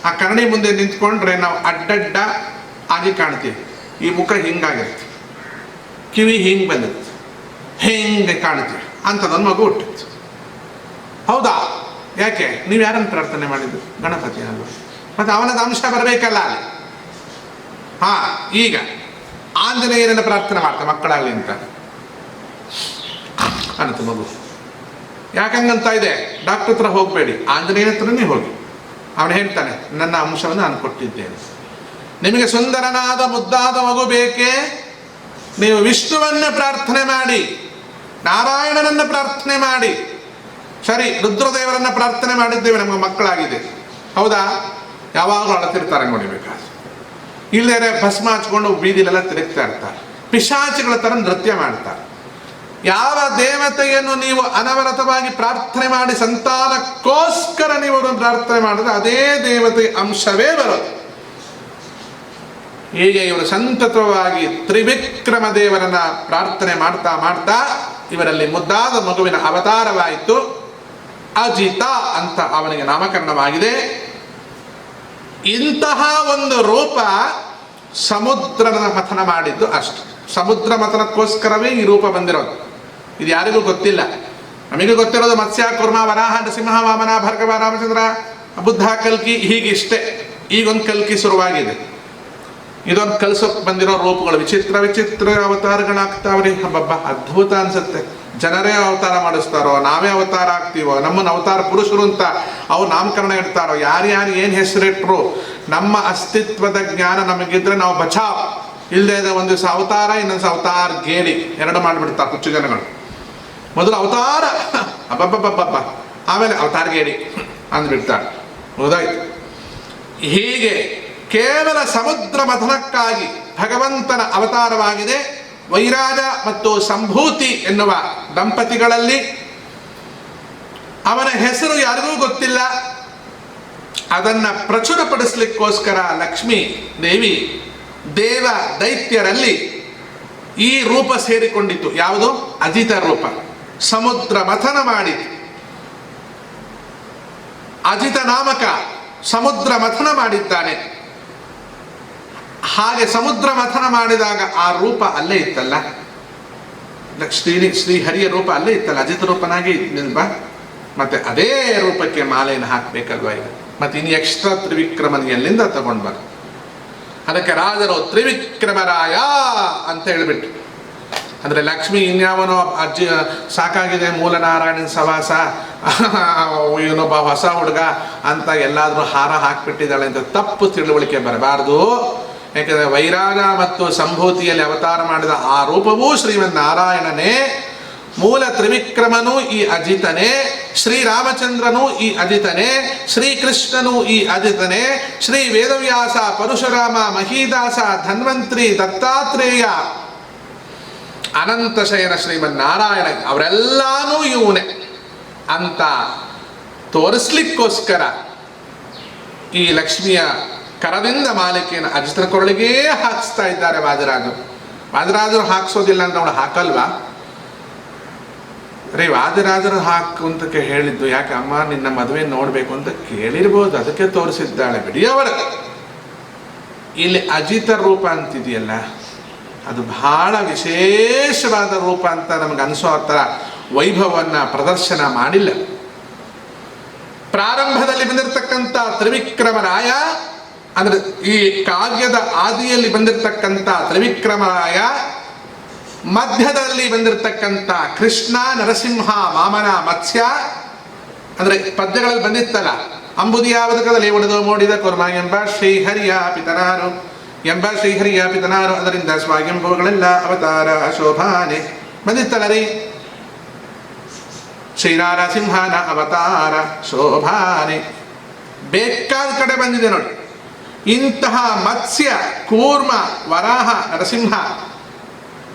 ಆ ಕನ್ನಡಿ ಮುಂದೆ ನಿಂತ್ಕೊಂಡ್ರೆ ನಾವು ಅಡ್ಡಡ್ಡ ಆಗಿ ಕಾಣ್ತೀವಿ. ಈ ಮುಖ ಹಿಂಗಾಗಿರುತ್ತೆ, ಕಿವಿ ಹಿಂಗೆ ಬಂದಿರುತ್ತೆ, ಹಿಂಗೆ ಕಾಣ್ತೀವಿ. ಅಂಥದ್ದೊಂದು ಮಗು ಹುಟ್ಟಿತ್ತು. ಹೌದಾ? ಯಾಕೆ? ನೀವು ಯಾರನ್ನು ಪ್ರಾರ್ಥನೆ ಮಾಡಿದ್ದು? ಗಣಪತಿ ಅಲ್ವ? ಮತ್ತು ಅವನದ ಅಂಶ ಬರಬೇಕಲ್ಲ ಅಲ್ಲಿ. ಈಗ ಆಂಜನೇಯನನ್ನು ಪ್ರಾರ್ಥನೆ ಮಾಡ್ತಾ ಮಕ್ಕಳಾಗಲಿ ಅಂತ ಅನ್ನತು ಮಗು. ಯಾಕಂಗಂತ ಇದೆ? ಡಾಕ್ಟರ್ ಹತ್ರ ಹೋಗಬೇಡಿ, ಆಂಜನೇಯನ ಹತ್ರನೇ ಹೋಗಿ. ಅವನು ಹೇಳ್ತಾನೆ, ನನ್ನ ಅಂಶವನ್ನು ನಾನು ಕೊಟ್ಟಿದ್ದೇನೆ. ನಿಮಗೆ ಸುಂದರನಾದ ಮುದ್ದಾದ ಮಗು ಬೇಕೇ? ನೀವು ವಿಷ್ಣುವನ್ನ ಪ್ರಾರ್ಥನೆ ಮಾಡಿ, ನಾರಾಯಣನನ್ನ ಪ್ರಾರ್ಥನೆ ಮಾಡಿ. ಸರಿ, ರುದ್ರದೇವರನ್ನ ಪ್ರಾರ್ಥನೆ ಮಾಡಿದ್ದೇವೆ, ನಮಗೆ ಮಕ್ಕಳಾಗಿದೆ. ಹೌದಾ? ಯಾವಾಗಲೂ ಅಳತಿರ್ತಾರೆ ನೋಡಿಬೇಕಾದ್ರೆ. ಇಲ್ಲದೇ ಭಸ್ಮ ಹಚ್ಕೊಂಡು ಬೀದಿಲೆಲ್ಲ ತಿರುಗ್ತಾ ಇರ್ತಾರೆ. ಪಿಶಾಚಿಗಳ ಥರ ನೃತ್ಯ ಮಾಡ್ತಾರೆ. ಯಾವ ದೇವತೆಯನ್ನು ನೀವು ಅನವರತವಾಗಿ ಪ್ರಾರ್ಥನೆ ಮಾಡಿ ಸಂತಾನಕ್ಕೋಸ್ಕರ ನೀವು ಪ್ರಾರ್ಥನೆ ಮಾಡಿದ್ರೆ ಅದೇ ದೇವತೆ ಅಂಶವೇ ಬರೋದು. ಹೀಗೆ ಇವರು ಸಂತತವಾಗಿ ತ್ರಿವಿಕ್ರಮ ದೇವರನ್ನ ಪ್ರಾರ್ಥನೆ ಮಾಡ್ತಾ ಮಾಡ್ತಾ ಇವರಲ್ಲಿ ಮುದ್ದಾದ ಮಗುವಿನ ಅವತಾರವಾಯಿತು. ಅಜಿತ ಅಂತ ಅವನಿಗೆ ನಾಮಕರಣವಾಗಿದೆ. ಇಂತಹ ಒಂದು ರೂಪ ಸಮುದ್ರದ ಮಥನ ಮಾಡಿದ್ದು ಅಷ್ಟು. ಸಮುದ್ರ ಮಥನಕ್ಕೋಸ್ಕರವೇ ಈ ರೂಪ ಬಂದಿರೋದು. ಇದು ಯಾರಿಗೂ ಗೊತ್ತಿಲ್ಲ. ನಮಗೆ ಗೊತ್ತಿರೋದು ಮತ್ಸ್ಯ, ಕುರ್ಮ, ವರಾಹ, ನರಸಿಂಹ, ವಾಮನ, ಭಾರ್ಗವ, ರಾಮಚಂದ್ರ, ಬುದ್ಧ, ಕಲ್ಕಿ, ಹೀಗಿಷ್ಟೇ. ಈಗೊಂದು ಕಲ್ಕಿ ಶುರುವಾಗಿದೆ. ಇದೊಂದು ಕಲ್ಸೋಕೆ ಬಂದಿರೋ ರೂಪಗಳು ವಿಚಿತ್ರ ವಿಚಿತ್ರ ಅವತಾರಗಳಾಗ್ತಾವ್ರಿ. ಹಬ್ಬಬ್ಬ, ಅದ್ಭುತ ಅನ್ಸುತ್ತೆ. ಜನರೇ ಅವತಾರ ಮಾಡಿಸ್ತಾರೋ, ನಾವೇ ಅವತಾರ ಆಗ್ತೀವೋ, ನಮ್ಮನ್ನು ಅವತಾರ ಪುರುಷರು ಅಂತ ಅವ್ರು ನಾಮಕರಣ ಇಡ್ತಾರೋ, ಯಾರ್ಯಾರು ಏನು ಹೆಸರಿಟ್ರು, ನಮ್ಮ ಅಸ್ತಿತ್ವದ ಜ್ಞಾನ ನಮಗಿದ್ರೆ ನಾವು ಬಚಾವ್. ಇಲ್ಲದೆ ಒಂದು ದಿವಸ ಅವತಾರ, ಇನ್ನೊಂದು ದಿವಸ ಅವತಾರ ಗೇಲಿ, ಎರಡು ಮಾಡಿಬಿಡ್ತಾರೆ ಹುಚ್ಚು ಜನಗಳು. ಮೊದಲು ಅವತಾರ ಅಬ್ಬಬ್ಬಬ್ಬಬ್ಬ, ಆಮೇಲೆ ಅವತಾರ ಗೇಡಿ ಅಂದ್ಬಿಡ್ತಾರೆ. ಹೌದಾಯ್ತು. ಹೀಗೆ ಕೇವಲ ಸಮುದ್ರ ಮಥನಕ್ಕಾಗಿ ಭಗವಂತನ ಅವತಾರವಾಗಿದೆ. ವೈರಾಜ ಮತ್ತು ಸಂಭೂತಿ ಎನ್ನುವ ದಂಪತಿಗಳಲ್ಲಿ ಅವನ ಹೆಸರು ಯಾರಿಗೂ ಗೊತ್ತಿಲ್ಲ. ಅದನ್ನು ಪ್ರಚುರಪಡಿಸಲಿಕ್ಕೋಸ್ಕರ ಲಕ್ಷ್ಮೀ ದೇವಿ ದೇವ ದೈತ್ಯರಲ್ಲಿ ಈ ರೂಪ ಸೇರಿಕೊಂಡಿತ್ತು. ಯಾವುದು? ಅಜಿತ ರೂಪ. ಸಮುದ್ರ ಮಥನ ಮಾಡಿತು. ಅಜಿತ ನಾಮಕ ಸಮುದ್ರ ಮಥನ ಮಾಡಿದ್ದಾನೆ. ಹಾಗೆ ಸಮುದ್ರ ಮಥನ ಮಾಡಿದಾಗ ಆ ರೂಪ ಅಲ್ಲೇ ಇತ್ತಲ್ಲ, ಶ್ರೀಹರಿಯ ರೂಪ ಅಲ್ಲೇ ಇತ್ತಲ್ಲ, ಅಜಿತ ರೂಪನಾಗಿ ನಿಲ್ಬ. ಮತ್ತೆ ಅದೇ ರೂಪಕ್ಕೆ ಮಾಲೆಯನ್ನು ಹಾಕಬೇಕಲ್ವ ಈಗ. ಮತ್ತೆ ಇನ್ನು ಎಕ್ಸ್ಟ್ರಾ ತ್ರಿವಿಕ್ರಮನ ಎಲ್ಲಿಂದ ತಗೊಂಡು ಬರ. ಅದಕ್ಕೆ ರಾಜರು ತ್ರಿವಿಕ್ರಮರಾಯ ಅಂತ ಹೇಳಿಬಿಟ್ಟು, ಅಂದರೆ ಲಕ್ಷ್ಮಿ ಇನ್ಯಾವನೋ ಅಜ್ಜಿ ಸಾಕಾಗಿದೆ ಮೂಲನಾರಾಯಣನ ಸವಾಸ, ಇವನೊಬ್ಬ ಹೊಸ ಹುಡುಗ ಅಂತ ಎಲ್ಲಾದರೂ ಹಾರ ಹಾಕಿಬಿಟ್ಟಿದ್ದಾಳೆ ಅಂತ ತಪ್ಪು ತಿಳುವಳಿಕೆ ಬರಬಾರ್ದು. ಯಾಕೆಂದರೆ ವೈರಾಗ ಮತ್ತು ಸಂಭೂತಿಯಲ್ಲಿ ಅವತಾರ ಮಾಡಿದ ಆ ರೂಪವೂ ಶ್ರೀಮನ್ನಾರಾಯಣನೇ. ಮೂಲ ತ್ರಿವಿಕ್ರಮನು ಈ ಅಜಿತನೇ, ಶ್ರೀರಾಮಚಂದ್ರನು ಈ ಅಜಿತನೇ, ಶ್ರೀಕೃಷ್ಣನು ಈ ಅಜಿತನೇ, ಶ್ರೀ ವೇದವ್ಯಾಸ, ಪರಶುರಾಮ, ಮಹೀದಾಸ, ಧನ್ವಂತ್ರಿ, ದತ್ತಾತ್ರೇಯ, ಅನಂತಶಯನ ಶ್ರೀಮನ್ನಾರಾಯಣ ಅವರೆಲ್ಲಾನು ಇವನೇ ಅಂತ ತೋರಿಸ್ಲಿಕ್ಕೋಸ್ಕರ ಈ ಲಕ್ಷ್ಮಿಯ ಕರದಿಂದ ಮಾಲಿಕೆಯನ್ನು ಅಜಿತನ ಕೊರಳಿಗೇ ಹಾಕಿಸ್ತಾ ಇದ್ದಾರೆ ವಾದಿರಾಜರು. ವಾದಿರಾಜರು ಹಾಕ್ಸೋದಿಲ್ಲ ಅಂತ ಅವಳು ಹಾಕಲ್ವಾ ರೀ? ವಾದಿರಾಜರು ಹಾಕು ಅಂತ ಹೇಳಿದ್ದು ಯಾಕೆ? ಅಮ್ಮ ನಿನ್ನ ಮದುವೆ ನೋಡ್ಬೇಕು ಅಂತ ಕೇಳಿರ್ಬೋದು, ಅದಕ್ಕೆ ತೋರಿಸಿದ್ದಾಳೆ ಬಿಡಿಯವಳು. ಇಲ್ಲಿ ಅಜಿತ ರೂಪ ಅಂತಿದೆಯಲ್ಲ, ಅದು ಬಹಳ ವಿಶೇಷವಾದ ರೂಪ ಅಂತ ನಮ್ಗೆ ಅನಿಸೋ ಥರ ವೈಭವವನ್ನು ಪ್ರದರ್ಶನ ಮಾಡಿಲ್ಲ. ಪ್ರಾರಂಭದಲ್ಲಿ ಬಂದಿರತಕ್ಕಂಥ ತ್ರಿವಿಕ್ರಮರಾಯ ಅಂದ್ರೆ ಈ ಕಾವ್ಯದ ಆದಿಯಲ್ಲಿ ಬಂದಿರತಕ್ಕಂಥ ತ್ರಿವಿಕ್ರಮರಾಯ, ಮಧ್ಯದಲ್ಲಿ ಬಂದಿರತಕ್ಕಂಥ ಕೃಷ್ಣ, ನರಸಿಂಹ, ವಾಮನ, ಮತ್ಸ್ಯ ಅಂದ್ರೆ ಪದ್ಯಗಳಲ್ಲಿ ಬಂದಿತ್ತಲ್ಲ, ಅಂಬುದಿಯ ಬದುಕದಲ್ಲಿ ಒಡೆದು ಮೂಡಿದ ಕುರ್ಮ ಎಂಬ ಶ್ರೀಹರಿಯ ಪಿತನಾರು ಎಂಬ ಶ್ರೀಹರಿಯ ಪಿತನಾರು, ಅದರಿಂದ ಸ್ವಾಯಂಭವಗಳೆಲ್ಲ ಅವತಾರ ಶೋಭಾನೆ ಬಂದಿತ್ತಲ್ಲ ರೀ. ಶ್ರೀನಾರಸಿಂಹನ ಅವತಾರ ಶೋಭಾನೆ ಬೇಕಾದ ಕಡೆ ಬಂದಿದೆ ನೋಡಿ. ಇಂತಹ ಮತ್ಸ್ಯ, ಕೂರ್ಮ, ವರಾಹ, ನರಸಿಂಹ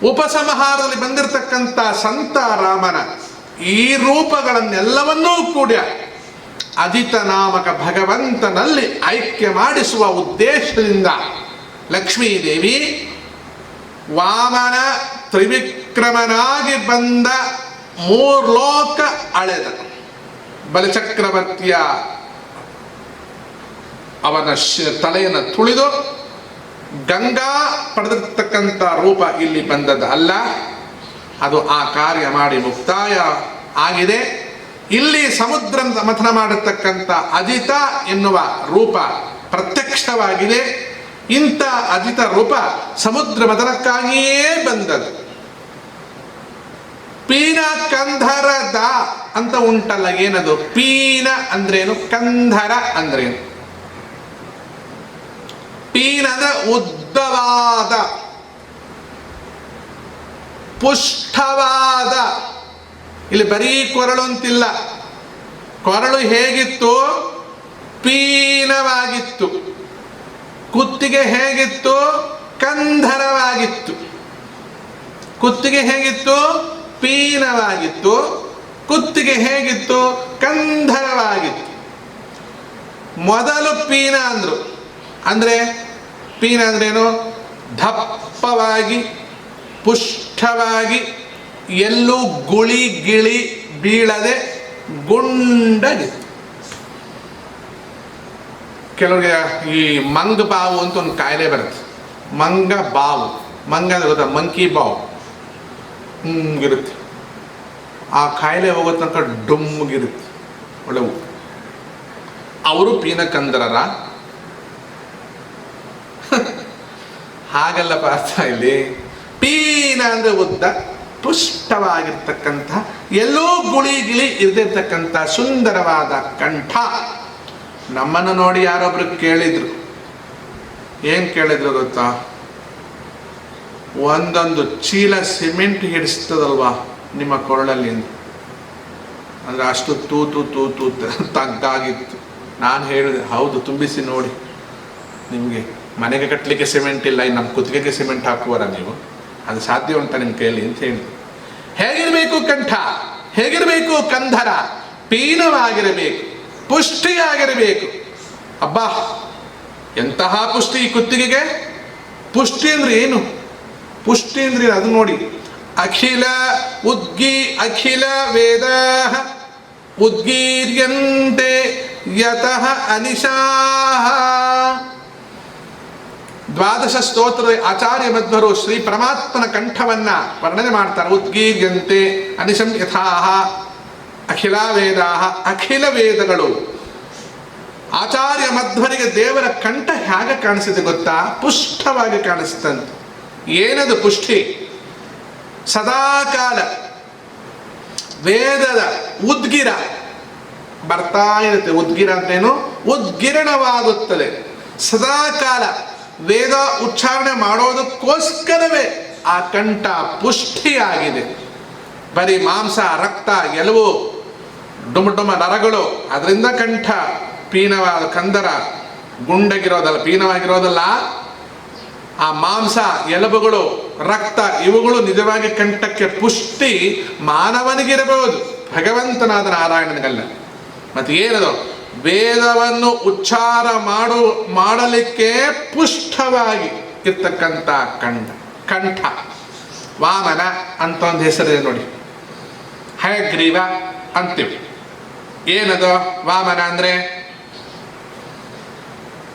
ಉಪಸಂಹಾರದಲ್ಲಿ ಬಂದಿರತಕ್ಕಂಥ ಸಂತ ರಾಮನ ಈ ರೂಪಗಳನ್ನೆಲ್ಲವನ್ನೂ ಕೂಡ ಅಜಿತ ನಾಮಕ ಭಗವಂತನಲ್ಲಿ ಐಕ್ಯ ಮಾಡಿಸುವ ಉದ್ದೇಶದಿಂದ ಲಕ್ಷ್ಮೀದೇವಿ ವಾಮನ ತ್ರಿವಿಕ್ರಮನಾಗಿ ಬಂದ ಮೂರ್ಲೋಕ ಅಳೆದ ಬಲಿಚಕ್ರವರ್ತಿಯ ಅವನ ತಲೆಯನ್ನು ತುಳಿದು ಗಂಗಾ ಪಡೆದಿರ್ತಕ್ಕಂಥ ರೂಪ ಇಲ್ಲಿ ಬಂದದ್ದು ಅಲ್ಲ, ಅದು ಆ ಕಾರ್ಯ ಮಾಡಿ ಮುಕ್ತಾಯ ಆಗಿದೆ. ಇಲ್ಲಿ ಸಮುದ್ರ ಮಥನ ಮಾಡಿರ್ತಕ್ಕಂಥ ಅಜಿತ ಎನ್ನುವ ರೂಪ ಪ್ರತ್ಯಕ್ಷವಾಗಿದೆ. ಇಂಥ ಅಜಿತ ರೂಪ ಸಮುದ್ರ ಮಥನಕ್ಕಾಗಿಯೇ ಬಂದದ್ದು. ಪೀನ ಕಂಧರದ ಅಂತ ಉಂಟಲ್ಲ, ಏನದು? ಪೀನ ಅಂದ್ರೇನು, ಕಂಧರ ಅಂದ್ರೇನು? ಪೀನ ಅಂದ್ರೆ ಉದ್ದವಾದ, ಪುಷ್ಟವಾದ. ಇಲ್ಲಿ ಬರೀ ಕೊರಳು ಅಂತಿಲ್ಲ, ಕೊರಳು ಹೇಗಿತ್ತು? ಪೀನವಾಗಿತ್ತು. ಕುತ್ತಿಗೆ ಹೇಗಿತ್ತು? ಕಂಧರವಾಗಿತ್ತು. ಕುತ್ತಿಗೆ ಹೇಗಿತ್ತು? ಪೀನವಾಗಿತ್ತು. ಕುತ್ತಿಗೆ ಹೇಗಿತ್ತು? ಕಂಧರವಾಗಿತ್ತು. ಮೊದಲು ಪೀನ ಅಂದ್ರು. ಅಂದ್ರೆ ಪೀನ ಅಂದ್ರೇನು? ದಪ್ಪವಾಗಿ, ಪುಷ್ಟವಾಗಿ, ಎಲ್ಲೂ ಗುಳಿ ಗಿಳಿ ಬೀಳದೆ ಗುಂಡಗಿತ್ತು. ಕೆಲವರಿಗೆ ಈ ಮಂಗ ಬಾವು ಅಂತ ಒಂದು ಕಾಯಿಲೆ ಬರುತ್ತೆ. ಮಂಗ ಬಾವು, ಮಂಗ ಅಂದ್ರೆ ಗೊತ್ತಾ? ಮಂಕಿ ಬಾವು ಹಿಂಗಿರುತ್ತೆ. ಆ ಕಾಯಿಲೆ ಹೋಗೋ ತನಕ ಡುಮ್ಗಿರುತ್ತೆ, ಒಳ್ಳೆವು. ಅವರು ಪೀನಕಂದರರ ಹಾಗಲ್ಲಪ್ಪ ಅರ್ಥ. ಇಲ್ಲಿ ಪೀನ ಅಂದ್ರೆ ಉದ್ದ, ಪುಷ್ಟವಾಗಿರ್ತಕ್ಕಂಥ, ಎಲ್ಲೋ ಗುಳಿ ಗಿಳಿ ಇರದಿರ್ತಕ್ಕಂಥ ಸುಂದರವಾದ ಕಂಠ. ನಮ್ಮನ್ನು ನೋಡಿ ಯಾರೊಬ್ರು ಕೇಳಿದ್ರು. ಏನ್ ಕೇಳಿದ್ರು ಗೊತ್ತಾ? ಒಂದೊಂದು ಚೀಲ ಸಿಮೆಂಟ್ ಹಿಡಿಸ್ತದಲ್ವಾ ನಿಮ್ಮ ಕೊರಳಲ್ಲಿ ಅಂದ್ರೆ ಅಷ್ಟು ತೂತು ತೂತು ತಗ್ಗಾಗಿತ್ತು. ನಾನು ಹೇಳಿದೆ, ಹೌದು, ತುಂಬಿಸಿ ನೋಡಿ, ನಿಮಗೆ ಮನೆಗೆ ಕಟ್ಟಲಿಕ್ಕೆ ಸಿಮೆಂಟ್ ಇಲ್ಲ, ಇನ್ನು ನಮ್ಮ ಕುತ್ತಿಗೆಗೆ ಸಿಮೆಂಟ್ ಹಾಕುವರ ನೀವು? ಅದು ಸಾಧ್ಯ ಉಂಟ ನಿಮ್ಮ ಕೈಯಲ್ಲಿ ಅಂತ ಹೇಳಿ. ಹೇಗಿರಬೇಕು ಕಂಠ? ಹೇಗಿರಬೇಕು ಕಂಧರ? ಪೀನವಾಗಿರಬೇಕು, ಪುಷ್ಟಿಯಾಗಿರಬೇಕು. ಅಬ್ಬಾ, ಎಂತಹ ಪುಷ್ಟಿ ಈ ಕುತ್ತಿಗೆಗೆ! ಪುಷ್ಟಿ ಅಂದ್ರೆ ಏನು? ಪುಷ್ಟಿ ಅಂದ್ರೆ ಅದು ನೋಡಿ. ಅಖಿಲ ಅಖಿಲ ವೇದ ಉದ್ಗೀರ್ಯಂತೆ ಯತಃ ಅನಿಶಾಃ. ದ್ವಾದಶ ಸ್ತೋತ್ರ ಆಚಾರ್ಯ ಮಧ್ವರು ಶ್ರೀ ಪರಮಾತ್ಮನ ಕಂಠವನ್ನ ವರ್ಣನೆ ಮಾಡ್ತಾರೆ. ಉದ್ಗೀರ್ಯಂತೆ ಅನಿಶಂ ಯಥಾಹ ಅಖಿಲ ವೇದಾಹ. ಅಖಿಲ ವೇದಗಳು ಆಚಾರ್ಯ ಮಧ್ವರಿಗೆ ದೇವರ ಕಂಠ ಹೇಗೆ ಕಾಣಿಸಿದೆ ಗೊತ್ತಾ? ಪುಷ್ಟವಾಗಿ ಕಾಣಿಸ್ತಂತೆ. ಏನದು ಪುಷ್ಟಿ? ಸದಾಕಾಲ ವೇದದ ಉದ್ಗಿರ ಬರ್ತಾ ಇರುತ್ತೆ. ಉದ್ಗಿರ ಅಂತೇನು? ಉದ್ಗಿರಣವಾಗುತ್ತದೆ. ಸದಾಕಾಲ ವೇದ ಉಚ್ಚಾರಣೆ ಮಾಡೋದಕ್ಕೋಸ್ಕರವೇ ಆ ಕಂಠ ಪುಷ್ಟಿಯಾಗಿದೆ. ಬರೀ ಮಾಂಸ, ರಕ್ತ, ಎಲುಬು, ಡುಮ ನರಗಳು, ಅದರಿಂದ ಕಂಠ ಪೀನವಾದ ಕಂದರ ಗುಂಡಗಿರೋದಲ್ಲ, ಪೀನವಾಗಿರೋದಲ್ಲ. ಆ ಮಾಂಸ, ಎಲುಬುಗಳು, ರಕ್ತ ಇವುಗಳು ನಿಜವಾಗಿ ಕಂಠಕ್ಕೆ ಪುಷ್ಟಿ ಮಾನವನಿಗಿರಬಹುದು, ಭಗವಂತನಾದ ನಾರಾಯಣನಿಗಲ್ಲ. ಮತ್ತೆ ಏನದು? ವೇದವನ್ನು ಉಚ್ಚಾರ ಮಾಡಲಿಕ್ಕೆ ಪುಷ್ಟವಾಗಿ ಇರ್ತಕ್ಕಂಥ ಕಂಠ. ವಾಮನ ಅಂತ ಒಂದು ಹೆಸರಿದೆ ನೋಡಿ, ಹಯಗ್ರೀವ ಅಂತೀವಿ. ಏನದು ವಾಮನ ಅಂದರೆ?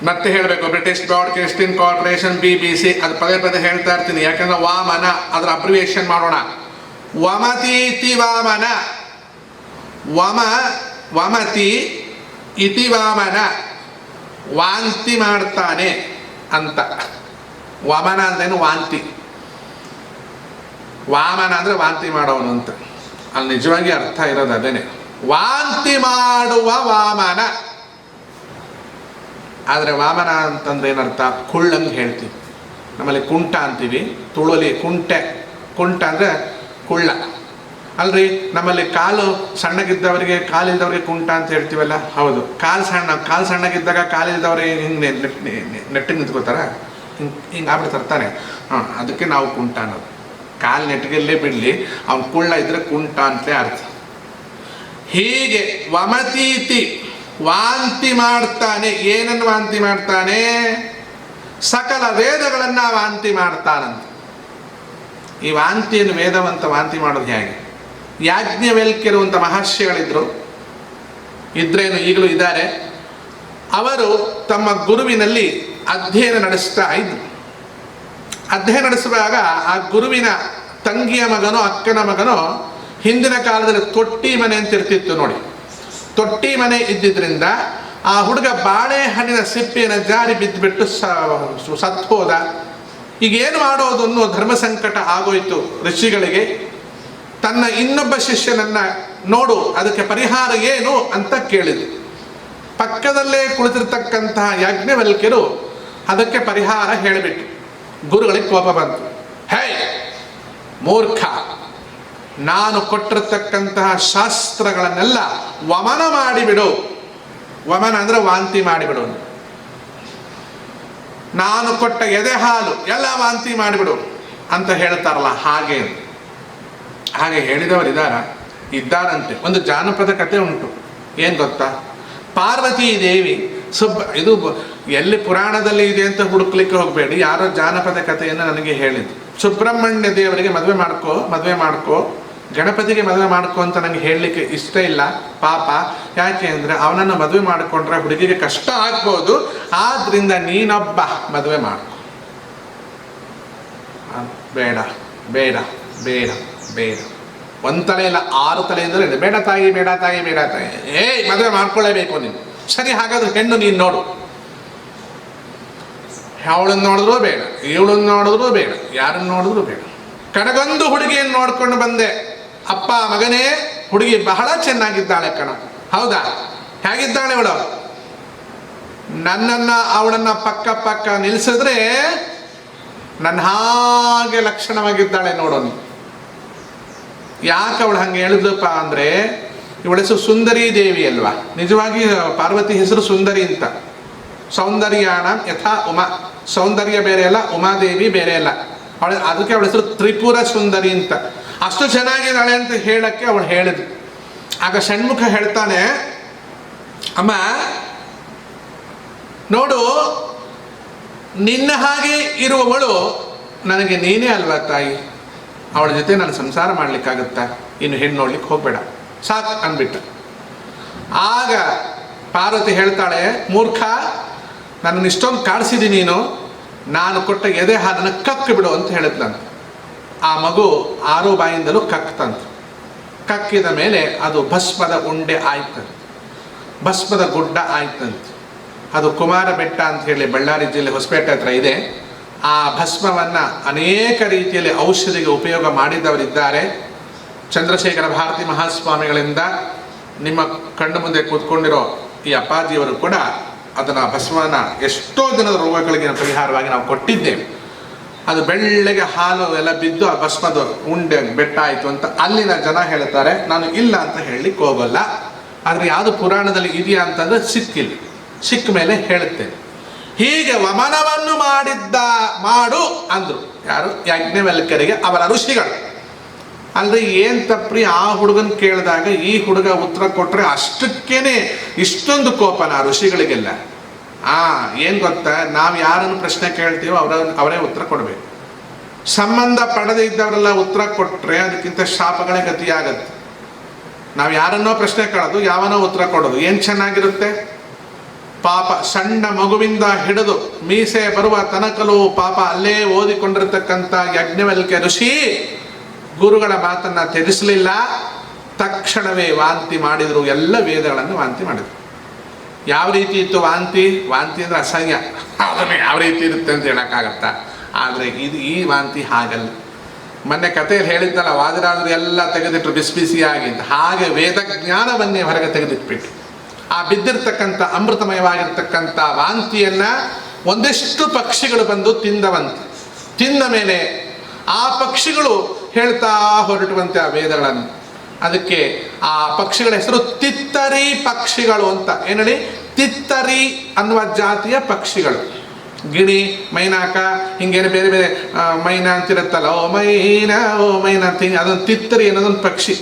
ಮತ್ತೆ ಹೇಳಬೇಕು, ಬ್ರಿಟಿಷ್ ಬ್ರಾಡ್ಕಾಸ್ಟಿಂಗ್ ಕಾರ್ಪೊರೇಷನ್ BBC, ಅದು ಪದೇ ಹೇಳ್ತಾ ಇರ್ತೀನಿ, ಯಾಕಂದ್ರೆ ವಾಮನ ಅದರ ಅಬ್ರಿವೇಷನ್ ಮಾಡೋಣ. ವಮತೀತಿ ವಾಮನ, ವಮತಿ ಇತಿ ವಾಮನ, ವಾಂತಿ ಮಾಡ್ತಾನೆ ಅಂತ. ವಮನ ಅಂದ್ರೇನು? ವಾಂತಿ. ವಾಮನ ಅಂದರೆ ವಾಂತಿ ಮಾಡೋನು ಅಂತ. ಅಲ್ಲಿ ನಿಜವಾಗಿ ಅರ್ಥ ಇರೋದು ಅದೇನೆ, ವಾಂತಿ ಮಾಡುವ ವಾಮನ. ಆದರೆ ವಾಮನ ಅಂತಂದ್ರೆ ಏನರ್ಥ? ಕುಳ್ಳಂಗೆ ಹೇಳ್ತೀವಿ. ನಮ್ಮಲ್ಲಿ ಕುಂಟ ಅಂತೀವಿ, ತುಳುಲಿ ಕುಂಟ ಅಂದರೆ ಕುಳ್ಳ ಅಲ್ರಿ. ನಮ್ಮಲ್ಲಿ ಕಾಲು ಸಣ್ಣಗಿದ್ದವರಿಗೆ, ಕಾಲಿಲ್ದವ್ರಿಗೆ ಕುಂಟ ಅಂತ ಹೇಳ್ತೀವಲ್ಲ. ಹೌದು, ಕಾಲು ಸಣ್ಣಗಿದ್ದಾಗ ಕಾಲಿಲ್ದವ್ರಿಗೆ ಹಿಂಗೆ ನೆಟ್ಟಿಗೆ ನಿಂತ್ಕೋತಾರ, ಹಿಂಗೆ ಆಗ್ಬಿಡ್ತಾರೆ ತಾನೆ. ಅದಕ್ಕೆ ನಾವು ಕುಂಟ ಅನ್ನೋದು. ಕಾಲು ನೆಟ್ಟಿಗೆಲ್ಲೇ ಬಿಡಲಿ, ಅವ್ನು ಕುಳ್ಳ ಇದ್ರೆ ಕುಂಟ ಅಂತಲೇ ಅರ್ಥ. ಹೀಗೆ ವಮತೀತಿ ವಾಂತಿ ಮಾಡ್ತಾನೆ. ಏನನ್ನು ವಾಂತಿ ಮಾಡ್ತಾನೆ? ಸಕಲ ವೇದಗಳನ್ನು ವಾಂತಿ ಮಾಡ್ತಾನಂತ. ಈ ವಾಂತಿಯನ್ನು ವೇದವಂತ ವಾಂತಿ ಮಾಡೋದು ಹೇಗೆ? ಯಾಜ್ಞವಲ್ಕ್ಯರುವಂಥ ಮಹರ್ಷಿಗಳಿದ್ರು, ಇದ್ರೇನು ಈಗಲೂ ಇದ್ದಾರೆ. ಅವರು ತಮ್ಮ ಗುರುವಿನಲ್ಲಿ ಅಧ್ಯಯನ ನಡೆಸ್ತಾ ಇದ್ರು. ಅಧ್ಯಯನ ನಡೆಸುವಾಗ ಆ ಗುರುವಿನ ತಂಗಿಯ ಮಗನೋ ಅಕ್ಕನ ಮಗನೋ, ಹಿಂದಿನ ಕಾಲದಲ್ಲಿ ತೊಟ್ಟಿ ಮನೆ ಅಂತ ಇರ್ತಿತ್ತು ನೋಡಿ. ತೊಟ್ಟಿ ಮನೆ ಇದ್ದಿದ್ದರಿಂದ ಆ ಹುಡುಗ ಬಾಳೆಹಣ್ಣಿನ ಸಿಪ್ಪೆಯನ್ನು ಜಾರಿ ಬಿದ್ದುಬಿಟ್ಟು ಸತ್ತು ಹೋದ. ಈಗ ಏನು ಮಾಡೋದು ಅನ್ನೋ ಧರ್ಮ ಸಂಕಟ ಆಗೋಯ್ತು ಋಷಿಗಳಿಗೆ. ತನ್ನ ಇನ್ನೊಬ್ಬ ಶಿಷ್ಯನನ್ನ ನೋಡು, ಅದಕ್ಕೆ ಪರಿಹಾರ ಏನು ಅಂತ ಕೇಳಿದ್ರು. ಪಕ್ಕದಲ್ಲೇ ಕುಳಿತಿರ್ತಕ್ಕಂತಹ ಯಾಜ್ಞವಲ್ಕ್ಯರು ಅದಕ್ಕೆ ಪರಿಹಾರ ಹೇಳಿಬಿಟ್ಟು ಗುರುಗಳಿಗೆ ಕೋಪ ಬಂತು. ಹೇ ಮೂರ್ಖ, ನಾನು ಕೊಟ್ಟಿರತಕ್ಕಂತಹ ಶಾಸ್ತ್ರಗಳನ್ನೆಲ್ಲ ವಮನ ಮಾಡಿಬಿಡು. ವಮನ ಅಂದರೆ ವಾಂತಿ ಮಾಡಿಬಿಡು. ನಾನು ಕೊಟ್ಟ ಎದೆ ಹಾಲು ಎಲ್ಲ ವಾಂತಿ ಮಾಡಿಬಿಡು ಅಂತ ಹೇಳ್ತಾರಲ್ಲ, ಹಾಗೆ ಹೇಳಿದವರು ಇದ್ದಾರಂತೆ. ಒಂದು ಜಾನಪದ ಕಥೆ ಉಂಟು. ಏನು ಗೊತ್ತಾ? ಪಾರ್ವತೀ ದೇವಿ ಇದು ಎಲ್ಲಿ ಪುರಾಣದಲ್ಲಿ ಇದೆ ಅಂತ ಹುಡುಕ್ಲಿಕ್ಕೆ ಹೋಗಬೇಡಿ, ಯಾರೋ ಜಾನಪದ ಕಥೆಯನ್ನು ನನಗೆ ಹೇಳಿದ್ರು. ಸುಬ್ರಹ್ಮಣ್ಯ ದೇವರಿಗೆ ಮದುವೆ ಮಾಡ್ಕೋ, ಗಣಪತಿಗೆ ಮದುವೆ ಮಾಡ್ಕೊ ಅಂತ ನನಗೆ ಹೇಳಲಿಕ್ಕೆ ಇಷ್ಟ ಇಲ್ಲ ಪಾಪ. ಯಾಕೆ ಅಂದರೆ ಅವನನ್ನು ಮದುವೆ ಮಾಡಿಕೊಂಡ್ರೆ ಹುಡುಗಿಗೆ ಕಷ್ಟ ಆಗ್ಬೋದು, ಆದ್ರಿಂದ ನೀನೊಬ್ಬ ಮದುವೆ ಮಾಡ್ಕೊ. ಬೇಡ ಬೇಡ ಬೇಡ ಬೇಡ, ಒಂದು ತಲೆ ಇಲ್ಲ 6 ತಲೆ ಇದ್ರೆ ಬೇಡ ತಾಯಿ ಬೇಡ ತಾಯಿ ಬೇಡ ತಾಯಿ. ಮದುವೆ ಮಾಡ್ಕೊಳ್ಳೇಬೇಕು ನೀನು. ಸರಿ, ಹಾಗಾದ್ರೆ ಹೆಣ್ಣು ನೀನು ನೋಡು. ಅವಳನ್ನು ನೋಡಿದ್ರೂ ಬೇಡ, ಇವಳನ್ನು ನೋಡಿದ್ರೂ ಬೇಡ, ಯಾರನ್ನು ನೋಡಿದ್ರೂ ಬೇಡ. ಕಣಗೊಂದು ಹುಡುಗಿಯನ್ನು ನೋಡ್ಕೊಂಡು ಬಂದೆ. ಅಪ್ಪ ಮಗನೇ, ಹುಡುಗಿ ಬಹಳ ಚೆನ್ನಾಗಿದ್ದಾಳೆ ಕಣ. ಹೌದಾ? ಹೇಗಿದ್ದಾಳೆ ಅವಳು? ಅವಳನ್ನ ಪಕ್ಕ ನಿಲ್ಲಿಸಿದ್ರೆ ನನ್ನ ಹಾಗೆ ಲಕ್ಷಣವಾಗಿದ್ದಾಳೆ ನೋಡೋನು. ಯಾಕೆ ಅವಳು ಹಂಗೆ ಹೇಳಿದ್ಲಪ್ಪ ಅಂದರೆ, ಇವಳ ಹೆಸರು ಸುಂದರಿ ದೇವಿ ಅಲ್ವಾ? ನಿಜವಾಗಿ ಪಾರ್ವತಿ ಹೆಸರು ಸುಂದರಿ ಅಂತ. ಸೌಂದರ್ಯಾಣ ಯಥಾ ಉಮಾ, ಸೌಂದರ್ಯ ಬೇರೆ ಅಲ್ಲ, ಉಮಾದೇವಿ ಬೇರೆ ಅಲ್ಲ. ಅದಕ್ಕೆ ಅವಳ ಹೆಸರು ತ್ರಿಪುರ ಸುಂದರಿ ಅಂತ. ಅಷ್ಟು ಚೆನ್ನಾಗಿದ್ದಾಳೆ ಅಂತ ಹೇಳಕ್ಕೆ ಅವಳು ಹೇಳಿದ್ಳು. ಆಗ ಷಣ್ಮುಖ ಹೇಳ್ತಾನೆ, ಅಮ್ಮ ನೋಡು, ನಿನ್ನ ಹಾಗೆ ಇರುವವಳು ನನಗೆ ನೀನೇ ಅಲ್ವಾ ತಾಯಿ, ಅವಳ ಜೊತೆ ನಾನು ಸಂಸಾರ ಮಾಡ್ಲಿಕ್ಕಾಗತ್ತಾ? ಇನ್ನು ಹೆಣ್ಣು ನೋಡ್ಲಿಕ್ಕೆ ಹೋಗ್ಬೇಡ, ಸಾಕು ಅಂದ್ಬಿಟ್ಟ. ಆಗ ಪಾರ್ವತಿ ಹೇಳ್ತಾಳೆ, ಮೂರ್ಖ, ನನ್ನನ್ನು ಇಷ್ಟೊಂದು ಕಾಡಿಸಿದಿ ನೀನು, ನಾನು ಕೊಟ್ಟ ಎದೆ ಹಾಲನ್ನು ಕಕ್ಕು ಬಿಡು ಅಂತ ಹೇಳಿದ್ಲಂತ. ಆ ಮಗು 6 ಬಾಯಿಂದಲೂ ಕಕ್ತಂತ. ಕಕ್ಕಿದ ಮೇಲೆ ಅದು ಭಸ್ಮದ ಉಂಡೆ ಆಯ್ತಂತೆ, ಭಸ್ಮದ ಗುಡ್ಡ ಆಯ್ತಂತೆ. ಅದು ಕುಮಾರ ಬೆಟ್ಟ ಅಂತ ಹೇಳಿ ಬಳ್ಳಾರಿ ಜಿಲ್ಲೆ ಹೊಸಪೇಟೆ ಹತ್ರ ಇದೆ. ಆ ಭಸ್ಮವನ್ನು ಅನೇಕ ರೀತಿಯಲ್ಲಿ ಔಷಧಿಗೆ ಉಪಯೋಗ ಮಾಡಿದವರಿದ್ದಾರೆ. ಚಂದ್ರಶೇಖರ ಭಾರತಿ ಮಹಾಸ್ವಾಮಿಗಳಿಂದ ನಿಮ್ಮ ಕಣ್ಣು ಮುಂದೆ ಕೂತ್ಕೊಂಡಿರೋ ಈ ಅಪ್ಪಾಜಿಯವರು ಕೂಡ ಅದನ್ನು ಭಸ್ಮವನ್ನು ಎಷ್ಟೋ ಜನದ ರೋಗಗಳಿಗೆ ಪರಿಹಾರವಾಗಿ ನಾವು ಕೊಟ್ಟಿದ್ದೇವೆ. ಅದು ಬೆಳ್ಳಗೆ ಹಾಲು ಎಲ್ಲ ಬಿದ್ದು ಆ ಭಸ್ಮದ ಉಂಡೆ ಬೆಟ್ಟ ಆಯಿತು ಅಂತ ಅಲ್ಲಿನ ಜನ ಹೇಳ್ತಾರೆ. ನಾನು ಇಲ್ಲ ಅಂತ ಹೇಳಲಿಕ್ಕೆ ಹೋಗಲ್ಲ. ಆದರೆ ಯಾವುದು ಪುರಾಣದಲ್ಲಿ ಇದೆಯಾ ಅಂತಂದ್ರೆ ಸಿಕ್ಕಿಲ್ಲ. ಸಿಕ್ಕ ಮೇಲೆ ಹೇಳುತ್ತೇನೆ. ಹೀಗೆ ವಮನವನ್ನು ಮಾಡು ಅಂದರು. ಯಾರು? ಯಾಜ್ಞವಲ್ಕ್ಯರಿಗೆ ಅವರ ಋಷಿಗಳು. ಅಲ್ಲದೆ ಏನು ತಪ್ಪ್ರಿ ಆ ಹುಡುಗನ ಕೇಳಿದಾಗ ಈ ಹುಡುಗ ಉತ್ತರ ಕೊಟ್ಟರೆ ಅಷ್ಟಕ್ಕೇನೆ ಇಷ್ಟೊಂದು ಕೋಪನ ಆ ಋಷಿಗಳಿಗೆಲ್ಲ. ಏನು ಗೊತ್ತಾ, ನಾವು ಯಾರನ್ನು ಪ್ರಶ್ನೆ ಕೇಳ್ತೀವೋ ಅವರೇ ಉತ್ತರ ಕೊಡಬೇಕು. ಸಂಬಂಧ ಪಡೆದೇ ಇದ್ದವರೆಲ್ಲ ಉತ್ತರ ಕೊಟ್ಟರೆ ಅದಕ್ಕಿಂತ ಶಾಪಗಳೇ ಗತಿಯಾಗತ್ತೆ. ನಾವು ಯಾರನ್ನೋ ಪ್ರಶ್ನೆ ಕೇಳೋದು, ಯಾವನೋ ಉತ್ತರ ಕೊಡೋದು ಏನು ಚೆನ್ನಾಗಿರುತ್ತೆ? ಪಾಪ ಸಣ್ಣ ಮಗುವಿಂದ ಹಿಡಿದು ಮೀಸೆ ಬರುವ ತನಕಲೂ ಪಾಪ ಅಲ್ಲೇ ಓದಿಕೊಂಡಿರ್ತಕ್ಕಂಥ ಯಾಜ್ಞವಲ್ಕ್ಯ ಋಷಿ ಗುರುಗಳ ಮಾತನ್ನು ತ್ಯಜಿಸಲಿಲ್ಲ. ತಕ್ಷಣವೇ ವಾಂತಿ ಮಾಡಿದರು. ಎಲ್ಲ ವೇದಗಳನ್ನು ವಾಂತಿ ಮಾಡಿದರು. ಯಾವ ರೀತಿ ಇತ್ತು ವಾಂತಿ? ವಾಂತಿ ಅಂದರೆ ಅಸಹ್ಯ. ಅದನ್ನು ಯಾವ ರೀತಿ ಇರುತ್ತೆ ಅಂತ ಹೇಳೋಕ್ಕಾಗತ್ತಾ? ಆದರೆ ಈ ವಾಂತಿ ಹಾಗಲ್ಲ. ಮೊನ್ನೆ ಕಥೆಯಲ್ಲಿ ಹೇಳಿದ್ದಲ್ಲ, ವಾದಿರಾದರು ಎಲ್ಲ ತೆಗೆದಿಟ್ಟರು ಬಿಸಿ ಬಿಸಿಯಾಗಿ ಅಂತ. ಹಾಗೆ ವೇದ ಜ್ಞಾನವನ್ನೇ ಹೊರಗೆ ತೆಗೆದಿಟ್ಬಿಟ್ಟು ಆ ಬಿದ್ದಿರ್ತಕ್ಕಂಥ ಅಮೃತಮಯವಾಗಿರ್ತಕ್ಕಂಥ ವಾಂತಿಯನ್ನು ಒಂದಿಷ್ಟು ಪಕ್ಷಿಗಳು ಬಂದು ತಿಂದವಂತೆ. ತಿಂದ ಮೇಲೆ ಆ ಪಕ್ಷಿಗಳು ಹೇಳ್ತಾ ಹೊರಟುವಂತೆ ಆ ವೇದಗಳನ್ನು. ಅದಕ್ಕೆ ಆ ಪಕ್ಷಿಗಳ ಹೆಸರು ತಿತ್ತರಿ ಪಕ್ಷಿಗಳು ಅಂತ. ಏನೇಳಿ? ತಿತ್ತರಿ ಅನ್ನುವ ಜಾತಿಯ ಪಕ್ಷಿಗಳು. ಗಿಣಿ, ಮೈನಾಕ, ಹಿಂಗೇನೆ ಬೇರೆ ಬೇರೆ ಮೈನಾ ಅಂತಿರುತ್ತಲ್ಲ, ಓ ಮೈನಾ ಅಂತ, ಅದೊಂದು ತಿತ್ತರಿ ಅನ್ನೋದೊಂದು ಪಕ್ಷಿ.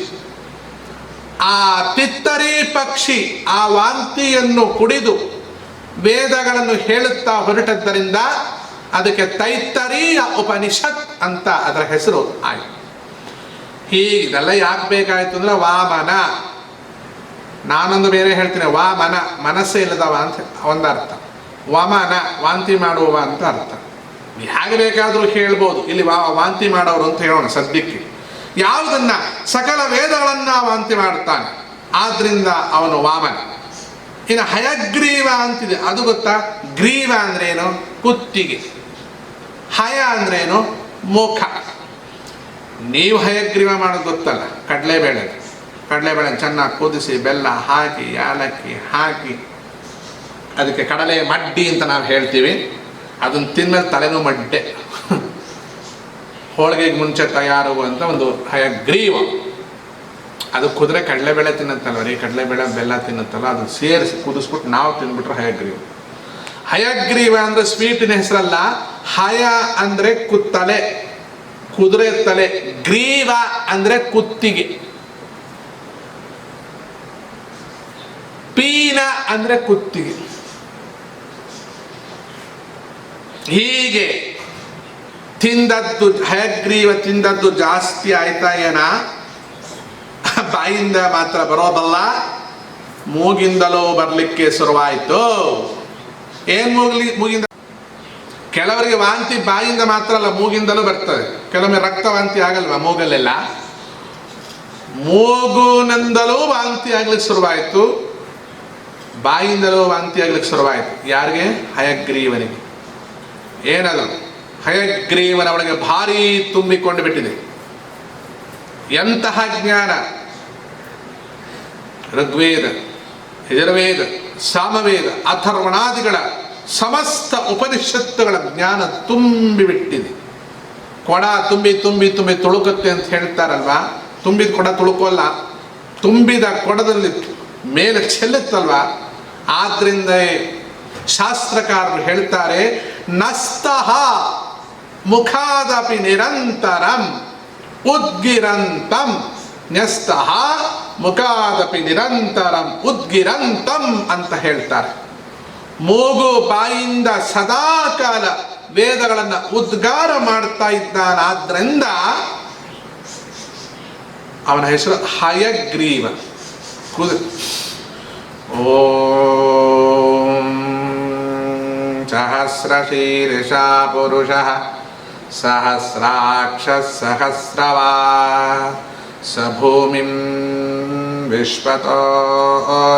ಆ ತಿತ್ತರಿ ಪಕ್ಷಿ ಆ ವಾಂತಿಯನ್ನು ಕುಡಿದು ವೇದಗಳನ್ನು ಹೇಳುತ್ತಾ ಹೊರಟದ್ದರಿಂದ ಅದಕ್ಕೆ ತೈತ್ತರೀಯ ಉಪನಿಷತ್ ಅಂತ ಅದರ ಹೆಸರು ಆಯಿತು. ಹೀಗೆಲ್ಲ ಯಾಕೆ ಬೇಕಾಯಿತು ಅಂದರೆ ವಾಮನ. ನಾನೊಂದು ಬೇರೆ ಹೇಳ್ತೀನಿ. ವಾಮನ ಮನಸ್ಸೇ ಇಲ್ಲದವ ಅಂತ ಒಂದು ಅರ್ಥ. ವಮನ ವಾಂತಿ ಮಾಡುವವ ಅಂತ ಅರ್ಥ. ಹೇಗೆ ಬೇಕಾದರೂ ಹೇಳ್ಬೋದು. ಇಲ್ಲಿ ವಾಂತಿ ಮಾಡೋರು ಅಂತ ಹೇಳೋಣ ಸದ್ಯಕ್ಕೆ. ಯಾವುದನ್ನ? ಸಕಲ ವೇದಗಳನ್ನ ವಾಂತಿ ಮಾಡ್ತಾನೆ, ಆದ್ರಿಂದ ಅವನು ವಾಮನ. ಇನ್ನು ಹಯಗ್ರೀವ ಅಂತಿದೆ, ಅದು ಗೊತ್ತಾ? ಗ್ರೀವ ಅಂದ್ರೇನು? ಕುತ್ತಿಗೆ. ಹಯ ಅಂದ್ರೇನು? ಮುಖ. ನೀವು ಹಯಗ್ರೀವ ಮಾಡೋದು ಗೊತ್ತಲ್ಲ, ಕಡಲೆಬೇಳೆ ಚೆನ್ನಾಗಿ ಕುದಿಸಿ ಬೆಲ್ಲ ಹಾಕಿ ಯಾಲಕ್ಕಿ ಹಾಕಿ ಅದಕ್ಕೆ ಕಡಲೆ ಮಡ್ಡಿ ಅಂತ ನಾವು ಹೇಳ್ತೀವಿ. ಅದನ್ನು ತಿನ್ನಲು ತಲೆನೂ ಮಡ್ಡೆ. ಹೋಳಿಗೆಗೆ ಮುಂಚೆ ತಯಾರುವಂಥ ಒಂದು ಹಯಗ್ರೀವ. ಅದು ಕುದುರೆ ಕಡಲೆಬೇಳೆ ತಿನ್ನುತ್ತಲ್ವ ರೀ, ಕಡಲೆಬೇಳೆ ಬೆಲ್ಲ ತಿನ್ನುತ್ತಲ್ಲ, ಅದು ಸೇರಿಸಿ ಕುದಿಸ್ಬಿಟ್ಟು ನಾವು ತಿಂದ್ಬಿಟ್ರೆ ಹಯಗ್ರೀವ. ಹಯಗ್ರೀವ ಅಂದರೆ ಸ್ವೀಟಿನ ಹೆಸರಲ್ಲ. ಹಯ ಅಂದರೆ ತಲೆ, ಕುದುರೆ ತಲೆ. ಗ್ರೀವ ಅಂದರೆ ಕುತ್ತಿಗೆ. ಪೀನ ಅಂದರೆ ಕುತ್ತಿಗೆ. ಹೀಗೆ ತಿಂದದ್ದು, ಹಯಗ್ರೀವ ತಿಂದದ್ದು ಜಾಸ್ತಿ ಆಯ್ತಾ ಏನ? ಬಾಯಿಂದ ಮಾತ್ರ ಬರೋದಲ್ಲ, ಮೂಗಿಂದಲೂ ಬರಲಿಕ್ಕೆ ಶುರುವಾಯಿತು. ಏನು ಮೂಗಿಂದ? ಕೆಲವರಿಗೆ ವಾಂತಿ ಬಾಯಿಂದ ಮಾತ್ರ ಅಲ್ಲ, ಮೂಗಿಂದಲೂ ಬರ್ತದೆ. ಕೆಲವೊಮ್ಮೆ ರಕ್ತವಾಂತಿ ಆಗಲ್ವಾ ಮೂಗಲ್ಲೆಲ್ಲ? ಮೂಗುನಿಂದಲೂ ವಾಂತಿ ಆಗ್ಲಿಕ್ಕೆ ಶುರುವಾಯಿತು, ಬಾಯಿಂದಲೂ ವಾಂತಿ ಆಗ್ಲಿಕ್ಕೆ ಶುರುವಾಯಿತು. ಯಾರಿಗೆ? ಹಯಗ್ರೀವನಿಗೆ. ಏನದು? ಹಯಗ್ರೀವನ ಒಳಗೆ ಭಾರೀ ತುಂಬಿಕೊಂಡು ಬಿಟ್ಟಿದೆ. ಎಂತಹ ಜ್ಞಾನ! ಋಗ್ವೇದ, ಯಜುರ್ವೇದ, ಸಾಮವೇದ, ಅಥರ್ವಣಾದಿಗಳ ಸಮಸ್ತ ಉಪನಿಷತ್ತುಗಳ ಜ್ಞಾನ ತುಂಬಿಬಿಟ್ಟಿದೆ. ಕೊಡ ತುಂಬಿ ತುಂಬಿ ತುಂಬಿ ತುಳುಕುತ್ತೆ ಅಂತ ಹೇಳ್ತಾರಲ್ವಾ? ತುಂಬಿದ ಕೊಡ ತುಳುಕೋಲ್ಲ, ತುಂಬಿದ ಕೊಡದಲ್ಲಿ ಮೇಲೆ ಚೆಲ್ಲುತ್ತಲ್ವಾ? ಆದ್ರಿಂದ ಶಾಸ್ತ್ರಕಾರರು ಹೇಳ್ತಾರೆ, ನಸ್ತಃ ಮುಖಾದಪಿ ನಿರಂತರಂ ಉದ್ಗಿರಂತಂ. ನ್ಯಸ್ತಃ ಮುಖಾದಪಿ ನಿರಂತರಂ ಉದ್ಗಿರಂತಂ ಅಂತ ಹೇಳ್ತಾರೆ. ಮೂಗು ಬಾಯಿಂದ ಸದಾಕಾಲ ವೇದಗಳನ್ನು ಉದ್ಗಾರ ಮಾಡ್ತಾ ಇದ್ದಾನಾದ್ರಿಂದ ಅವನ ಹೆಸರು ಹಯಗ್ರೀವ. ಓಂ ಸಹಸ್ರಶೀರ್ಷ ಪುರುಷಃ ಸಹಸ್ರಾಕ್ಷ ಸಹಸ್ರವಾ ಸ ಭೂಮಿಂ ವಿಶ್ವತೋ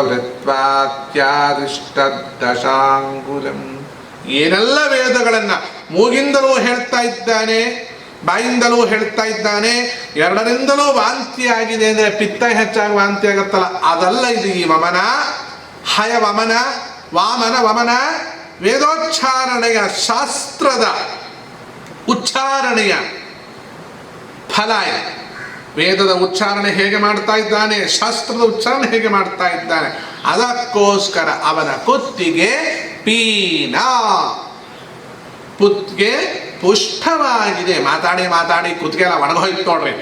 ವೃತ್ವಾತ್ಯಾದಿಷ್ಟದಶಾಂಗುಲಂ. ಏನೆಲ್ಲ ವೇದಗಳನ್ನು ಮೂಗಿಂದಲೂ ಹೇಳ್ತಾ ಇದ್ದಾನೆ, ಬಾಯಿಂದಲೂ ಹೇಳ್ತಾ ಇದ್ದಾನೆ. ಎರಡರಿಂದಲೂ ವಾಂತಿ ಆಗಿದೆ ಅಂದರೆ ಪಿತ್ತ ಹೆಚ್ಚಾಗಿ ವಾಂತಿ ಆಗುತ್ತಲ್ಲ, ಅದಲ್ಲ ಇದು. ಈ ವಮನ, ಹಯ ವಮನ, ವಾಮನ ವಮನ ವೇದೋಚ್ಚಾರಣೆಯ ಶಾಸ್ತ್ರದ ಉಚ್ಚಾರಣೆಯ ಫಲ ಇದು. ವೇದದ ಉಚ್ಚಾರಣೆ ಹೇಗೆ ಮಾಡ್ತಾ ಇದ್ದಾನೆ, ಶಾಸ್ತ್ರದ ಉಚ್ಚಾರಣೆ ಹೇಗೆ ಮಾಡ್ತಾ ಇದ್ದಾನೆ, ಅದಕ್ಕೋಸ್ಕರ ಅವನ ಕುತ್ತಿಗೆ ಪೀನ, ಕುತ್ತಿಗೆ ಪುಷ್ಟವಾಗಿದೆ. ಮಾತಾಡಿ ಮಾತಾಡಿ ಕುತ್ತಿಗೆ ಎಲ್ಲ ಒಣಗೋಯ್ತು ನೋಡ್ರಿ,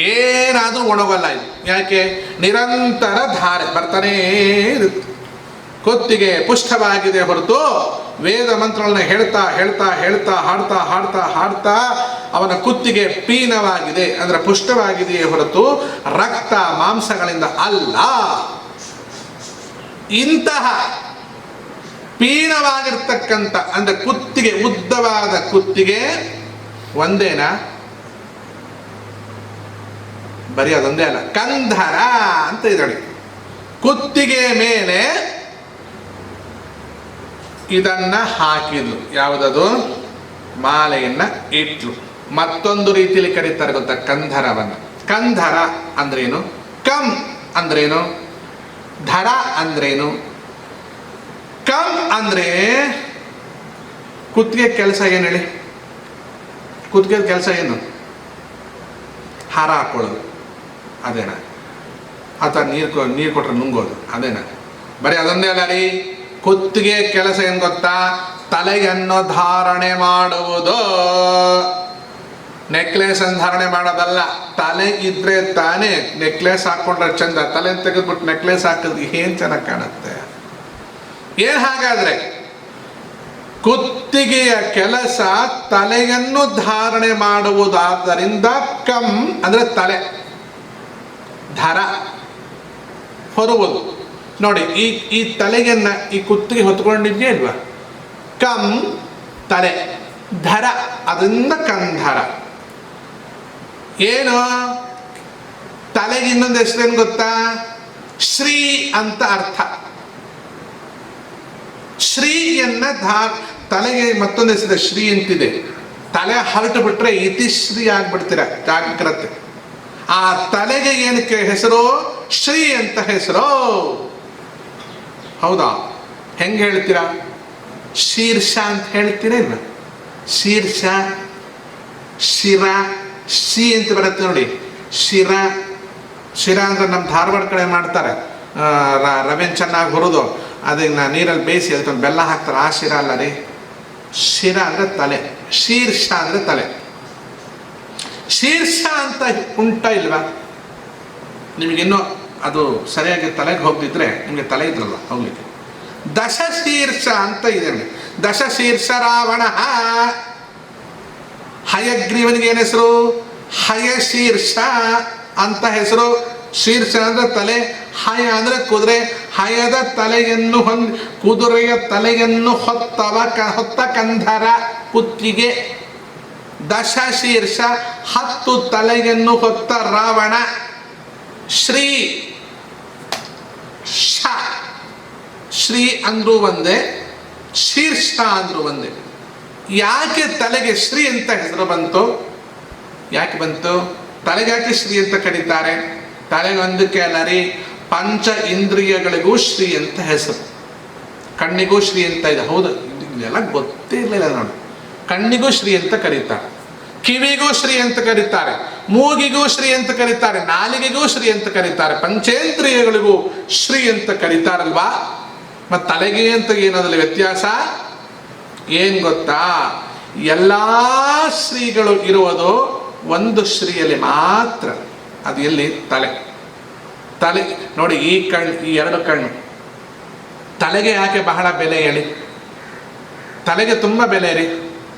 ಏನಾದರೂ ಒಣಗಲ್ಲ ಇದು. ಯಾಕೆ? ನಿರಂತರ ಧಾರೆ ಬರ್ತಾನೇ ಇರುತ್ತೆ. ಕುತ್ತಿಗೆ ಪುಷ್ಟವಾಗಿದೆ ಹೊರತು ವೇದ ಮಂತ್ರಗಳನ್ನ ಹೇಳ್ತಾ ಹೇಳ್ತಾ ಹೇಳ್ತಾ ಹಾಡ್ತಾ ಹಾಡ್ತಾ ಹಾಡ್ತಾ ಅವನ ಕುತ್ತಿಗೆ ಪೀನವಾಗಿದೆ, ಅಂದ್ರೆ ಪುಷ್ಟವಾಗಿದೆಯೇ ಹೊರತು ರಕ್ತ ಮಾಂಸಗಳಿಂದ ಅಲ್ಲ. ಇಂತಹ ಪೀನವಾಗಿರ್ತಕ್ಕಂಥ ಅಂದ್ರೆ ಕುತ್ತಿಗೆ, ಉದ್ದವಾದ ಕುತ್ತಿಗೆ ಒಂದೇನಾ? ಬರೀ ಅದೊಂದೇ ಅಲ್ಲ, ಕಂಧರ ಅಂತ ಇದ್ದಾಳೆ. ಕುತ್ತಿಗೆ ಮೇಲೆ ಇದನ್ನ ಹಾಕಿದ್ಲು. ಯಾವುದದು? ಮಾಲೆಯನ್ನ ಇಟ್ಲು. ಮತ್ತೊಂದು ರೀತಿಯಲ್ಲಿ ಕರೀತಾರೆ ಗೊತ್ತಾ ಕಂಧರವನ್ನ. ಕಂಧರ ಅಂದ್ರೇನು? ಕಂ ಅಂದ್ರೇನು? ಧರ ಅಂದ್ರೇನು? ಕಂ ಅಂದ್ರೆ ಕುತ್ತಿಗೆ ಕೆಲಸ ಏನು ಹೇಳಿ? ಕುತ್ತಿಗೆ ಕೆಲಸ ಏನು? ಹಾರ ಹಾಕೊಳ್ಳೋದು ಅದೇನಾ? ಅಥವಾ ನೀರು ಕೊಟ್ರೆ ನುಂಗೋದು ಅದೇನಾ? ಬರೀ ಅದೊಂದೇ ಅಲ್ಲ ರೀ. ಕುತ್ತಿಗೆ ಕೆಲಸ ಏನು ಗೊತ್ತಾ? ತಲೆಯನ್ನು ಧಾರಣೆ ಮಾಡುವುದು. ನೆಕ್ಲೆಸ್ ಅನ್ನು ಧಾರಣೆ ಮಾಡೋದಲ್ಲ. ತಲೆ ಇದ್ರೆ ತಾನೇ ನೆಕ್ಲೆಸ್ ಹಾಕೊಂಡ್ರೆ ಚಂದ. ತಲೆ ತೆಗೆದ್ಬಿಟ್ಟು ನೆಕ್ಲೆಸ್ ಹಾಕಿದ್ರೆ ಏನ್ ಚೆನ್ನಾಗಿ ಕಾಣುತ್ತೆ. ಏನ್ ಹಾಗಾದ್ರೆ ಕುತ್ತಿಗೆಯ ಕೆಲಸ ತಲೆಯನ್ನು ಧಾರಣೆ ಮಾಡುವುದಾದ್ದರಿಂದ ಕಂ ಅಂದ್ರೆ ತಲೆ, ಧರ ಹೊರುವುದು. ನೋಡಿ, ಈ ತಲೆಗನ್ನ ಈ ಕುತ್ತಿಗೆ ಹೊತ್ಕೊಂಡಿದ್ಯೇ ಇಲ್ವಾ? ಕಂ ತಲೆ, ಧರ ಅದರಿಂದ ಕಂಧರ. ಏನು? ತಲೆಗೆ ಇನ್ನೊಂದು ಹೆಸರೇನು ಗೊತ್ತಾ? ಶ್ರೀ ಅಂತ ಅರ್ಥ. ಶ್ರೀಯನ್ನ ತಲೆಗೆ ಮತ್ತೊಂದು ಹೆಸರು ಶ್ರೀ ಅಂತಿದೆ. ತಲೆ ಹರಟು ಬಿಟ್ರೆ ಇತಿಶ್ರೀ ಆಗ್ಬಿಡ್ತೀರ, ಜಾಗ್ರತೆ. ಆ ತಲೆಗೆ ಏನಕ್ಕೆ ಹೆಸರು? ಶ್ರೀ ಅಂತ ಹೆಸರು. ಹೌದಾ? ಹೆಂಗೆ ಹೇಳ್ತೀರಾ? ಶೀರ್ಷ ಅಂತ ಹೇಳ್ತೀರಾ ಇಲ್ಲ? ಶೀರ್ಷ, ಶಿರ, ಶಿ ಅಂತ ಬರುತ್ತೆ ನೋಡಿ. ಶಿರ, ಶಿರ ಅಂದ್ರೆ ನಮ್ಮ ಧಾರವಾಡ ಕಡೆ ಮಾಡ್ತಾರೆ. ರವೆನ್ ಚೆನ್ನಾಗಿ ಹುರಿದು ಅದನ್ನ ನೀರಲ್ಲಿ ಬೇಯಿಸಿ ಅದಕ್ಕೊಂದು ಬೆಲ್ಲ ಹಾಕ್ತಾರೆ. ಆ ಶಿರ ಅಲ್ಲ ರೀ. ಶಿರ ಅಂದ್ರೆ ತಲೆ, ಶೀರ್ಷ ಅಂದ್ರೆ ತಲೆ. ಶೀರ್ಷ ಅಂತ ಉಂಟ ಇಲ್ವಾ? ನಿಮಗಿನ್ನೂ ಅದು ಸರಿಯಾಗಿ ತಲೆಗೆ ಹೋಗ್ತಿದ್ರೆ ನಿಮಗೆ ತಲೆ ಇದ್ರಲ್ಲ ಹೋಗ್ಲಿಕ್ಕೆ. ದಶಶೀರ್ಷ ಅಂತ ಇದೆ. ದಶಶೀರ್ಷ ರಾವಣ. ಹಯಗ್ರೀವನಿಗೆ ಏನು ಹೆಸರು? ಹಯಶೀರ್ಷ ಅಂತ ಹೆಸರು. ಶೀರ್ಷ ಅಂದ್ರೆ ತಲೆ, ಹಯ ಅಂದ್ರೆ ಕುದುರೆ. ಹಯದ ತಲೆಯನ್ನು ಕುದುರೆಯ ತಲೆಯನ್ನು ಹೊತ್ತ ಕಂಧರ ಕುತ್ತಿಗೆ. ದಶಶೀರ್ಷ 10 ತಲೆಯನ್ನು ಹೊತ್ತ ರಾವಣ. ಶ್ರೀ ಶ, ಶ್ರೀ ಅಂದ್ರೂ ಒಂದೇ, ಶೀರ್ಷ ಅಂದ್ರೂ ಒಂದೇ. ಯಾಕೆ ತಲೆಗೆ ಶ್ರೀ ಅಂತ ಹೆಸರು ಬಂತು? ಯಾಕೆ ಬಂತು? ತಲೆಗೆ ಯಾಕೆ ಶ್ರೀ ಅಂತ ಕರೀತಾರೆ? ತಲೆಗೊಂದಕ್ಕೆ ಅಲ್ಲ ರೀ, ಪಂಚ ಇಂದ್ರಿಯಗಳಿಗೂ ಶ್ರೀ ಅಂತ ಹೆಸರು. ಕಣ್ಣಿಗೂ ಶ್ರೀ ಅಂತ ಇದೆ. ಹೌದು, ಇದೆಲ್ಲ ಗೊತ್ತೇ ಇರಲಿಲ್ಲ ನೋಡಿ. ಕಣ್ಣಿಗೂ ಶ್ರೀ ಅಂತ ಕರೀತಾರೆ, ಕಿವಿಗೂ ಶ್ರೀ ಅಂತ ಕರೀತಾರೆ, ಮೂಗಿಗೂ ಶ್ರೀ ಅಂತ ಕರೀತಾರೆ, ನಾಲಿಗೆಗೂ ಶ್ರೀ ಅಂತ ಕರೀತಾರೆ, ಪಂಚೇಂದ್ರಿಯಗಳಿಗೂ ಶ್ರೀ ಅಂತ ಕರೀತಾರಲ್ವಾ? ಮತ್ತು ತಲೆಗೆ ಅಂತ ಏನೋದ್ರಲ್ಲಿ ವ್ಯತ್ಯಾಸ ಏನ್ ಗೊತ್ತಾ? ಎಲ್ಲಾ ಶ್ರೀಗಳು ಇರುವುದು ಒಂದು ಶ್ರೀಯಲ್ಲಿ ಮಾತ್ರ. ಅದು ಎಲ್ಲಿ? ತಲೆ. ತಲೆ ನೋಡಿ, ಈ ಕಣ್ಣು, ಈ 2 ಕಣ್ಣು. ತಲೆಗೆ ಯಾಕೆ ಬಹಳ ಬೆಲೆ ಹೇಳಿ? ತಲೆಗೆ ತುಂಬ ಬೆಲೆ ರೀ.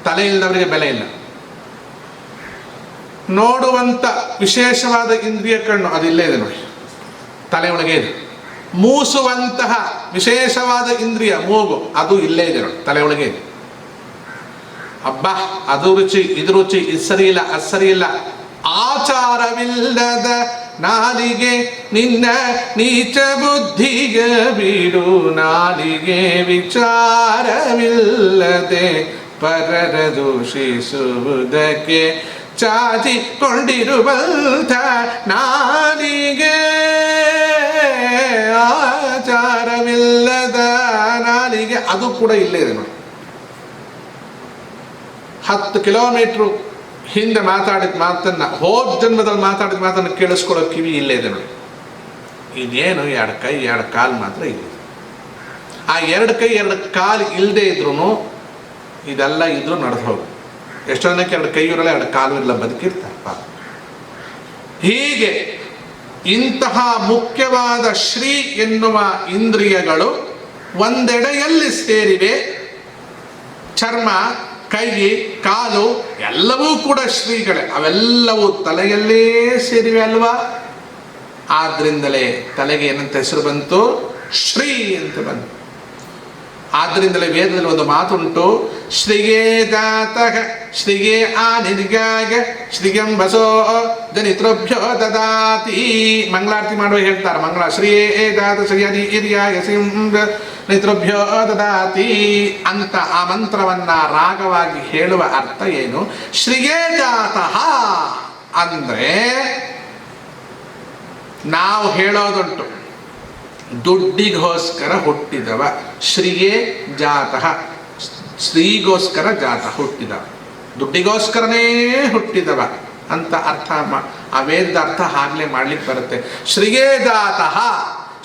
ತಲೆ ಇಲ್ಲದವರಿಗೆ ಬೆಲೆ ಇಲ್ಲ. ನೋಡುವಂತ ವಿಶೇಷವಾದ ಇಂದ್ರಿಯ ಕಣ್ಣು ಅದು ಇಲ್ಲೇ ಇದೆ ನೋಡಿ, ತಲೆ ಒಳಗೆ ಇದೆ. ಮೂಸುವಂತಹ ವಿಶೇಷವಾದ ಇಂದ್ರಿಯ ಮೂಗು ಅದು ಇಲ್ಲೇ ಇದೆ ನೋಡಿ, ತಲೆ ಒಳಗೆ ಇದೆ. ಅಬ್ಬಾ, ಅದು ರುಚಿ, ಇದು ರುಚಿ, ಇದು ಸರಿ ಇಲ್ಲ, ಅದು ಸರಿ ಇಲ್ಲ. ಆಚಾರವಿಲ್ಲದ ನಾಲಿಗೆ ನಿನ್ನ ನೀಚ ಬುದ್ಧಿಯ ಬಿಡು. ನಾಲಿಗೆ ವಿಚಾರವಿಲ್ಲದೆ ಪರರ ದೂಷಿಸುವುದಕ್ಕೆ ಚಾಚಿಕೊಂಡಿರುವಂಥ ನಾಲಿಗೆ. ಆಚಾರವಿಲ್ಲದ ನಾಲಿಗೆ ಅದು ಕೂಡ ಇಲ್ಲೇ ಇದೆ ನೋಡಿ. 10 ಕಿಲೋಮೀಟ್ರು ಹಿಂದೆ ಮಾತಾಡಿದ ಮಾತನ್ನು, ಹೋದ ಜನ್ಮದಲ್ಲಿ ಮಾತಾಡಿದ ಮಾತನ್ನು ಕೇಳಿಸ್ಕೊಳ್ಳೋ ಕಿವಿ ಇಲ್ಲೇ ಇದೆ ನೋಡಿ. ಇನ್ನೇನು 2 ಕೈ 2 ಕಾಲು ಮಾತ್ರ ಇದೆ. ಆ 2 ಕೈ 2 ಕಾಲು ಇಲ್ಲದೆ ಇದ್ರೂ ಇದೆಲ್ಲ ಇದ್ರೂ ನಡೆದು ಹೋಗು. ಎಷ್ಟೋ ಜನಕ್ಕೆ 2 ಕೈ ಇರಲ್ಲ, 2 ಕಾಲು ಇರಲ್ಲ, ಬದುಕಿರ್ತಾರಪ್ಪ. ಹೀಗೆ ಇಂತಹ ಮುಖ್ಯವಾದ ಶ್ರೀ ಎನ್ನುವ ಇಂದ್ರಿಯಗಳು ಒಂದೆಡೆಯಲ್ಲಿ ಸೇರಿವೆ. ಚರ್ಮ, ಕೈ, ಕಾಲು ಎಲ್ಲವೂ ಕೂಡ ಶ್ರೀಗಳೇ. ಅವೆಲ್ಲವೂ ತಲೆಯಲ್ಲೇ ಸೇರಿವೆ ಅಲ್ವಾ? ಆದ್ರಿಂದಲೇ ತಲೆಗೆ ಏನಂತ ಹೆಸರು ಬಂತು? ಶ್ರೀ ಅಂತ ಬಂತು. ಆದ್ದರಿಂದಲೇ ವೇದದಲ್ಲಿ ಒಂದು ಮಾತುಂಟು, ಶ್ರೀಗೇ ಜಾತಃ ಶ್ರೀಗೇ ಆನಿರ್ಗಾಗ ಶ್ರೀಗಂ ಬಸೋ ಜನಿತೃಭ್ಯೋ ದದಾತಿ. ಮಂಗಳಾರತಿ ಮಾಡುವ ಹೇಳ್ತಾರೆ, ಮಂಗಳ ಶ್ರೀಯೇ ಜಾತ ಶ್ರೀಯದಿ ಹಿರಿಯಾಗ ನೇತೃಭ್ಯೋ ದದಾತಿ ಅಂತ ಆ ಮಂತ್ರವನ್ನ ರಾಗವಾಗಿ ಹೇಳುವ ಅರ್ಥ ಏನು? ಶ್ರೀಗೇ ಜಾತಃ ಅಂದ್ರೆ ನಾವು ಹೇಳೋದುಂಟು, ದುಡ್ಡಿಗೋಸ್ಕರ ಹುಟ್ಟಿದವ. ಶ್ರೀಯೇ ಜಾತಃ, ಸ್ತ್ರೀಗೋಸ್ಕರ ಜಾತ ಹುಟ್ಟಿದವ, ದುಡ್ಡಿಗೋಸ್ಕರನೇ ಹುಟ್ಟಿದವ ಅಂತ ಅರ್ಥ. ಆ ವೇದದ ಅರ್ಥ ಆಗ್ಲೇ ಮಾಡ್ಲಿಕ್ಕೆ ಬರುತ್ತೆ. ಶ್ರೀಯೇ ಜಾತಃ,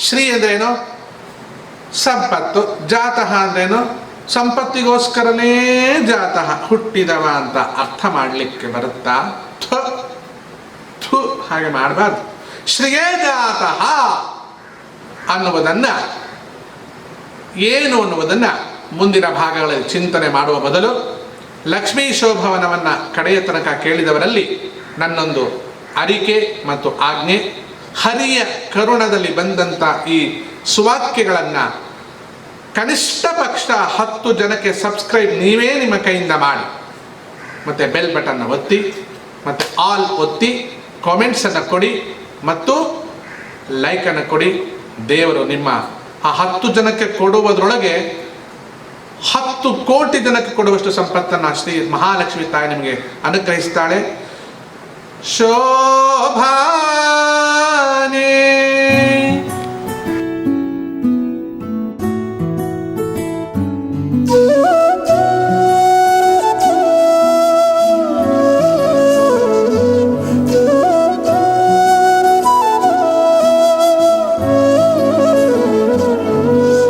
ಶ್ರೀ ಅಂದ್ರೇನು? ಸಂಪತ್ತು. ಜಾತಃ ಅಂದ್ರೇನು? ಸಂಪತ್ತಿಗೋಸ್ಕರನೇ ಜಾತಃ, ಹುಟ್ಟಿದವ ಅಂತ ಅರ್ಥ ಮಾಡಲಿಕ್ಕೆ ಬರುತ್ತಾ? ಥು, ಹಾಗೆ ಮಾಡಬಾರ್ದು. ಶ್ರೀಯೇ ಜಾತಃ ಅನ್ನುವುದನ್ನು ಏನು ಅನ್ನುವುದನ್ನು ಮುಂದಿನ ಭಾಗಗಳಲ್ಲಿ ಚಿಂತನೆ ಮಾಡುವ ಬದಲು ಲಕ್ಷ್ಮೀ ಶೋಭವನವನ್ನು ಕಡೆಯ ತನಕ ಕೇಳಿದವರಲ್ಲಿ ನನ್ನೊಂದು ಅರಿಕೆ ಮತ್ತು ಆಜ್ಞೆ, ಹರಿಯ ಕರುಣದಲ್ಲಿ ಬಂದಂಥ ಈ ಸುವಾಕ್ಯಗಳನ್ನು ಕನಿಷ್ಠ ಪಕ್ಷ 10 ಜನಕ್ಕೆ ಸಬ್ಸ್ಕ್ರೈಬ್ ನೀವೇ ನಿಮ್ಮ ಕೈಯಿಂದ ಮಾಡಿ, ಮತ್ತು ಬೆಲ್ ಬಟನ್ನ ಒತ್ತಿ, ಮತ್ತು ಆಲ್ ಒತ್ತಿ, ಕಾಮೆಂಟ್ಸನ್ನು ಕೊಡಿ ಮತ್ತು ಲೈಕನ್ನು ಕೊಡಿ. ದೇವರು ನಿಮ್ಮ ಆ 10 ಜನಕ್ಕೆ ಕೊಡುವುದರೊಳಗೆ 10 ಕೋಟಿ ಜನಕ್ಕೆ ಕೊಡುವಷ್ಟು ಸಂಪತ್ತನ್ನು ಶ್ರೀ ಮಹಾಲಕ್ಷ್ಮಿ ತಾಯಿ ನಿಮಗೆ ಅನುಗ್ರಹಿಸ್ತಾಳೆ. ಶೋಭಾನೇ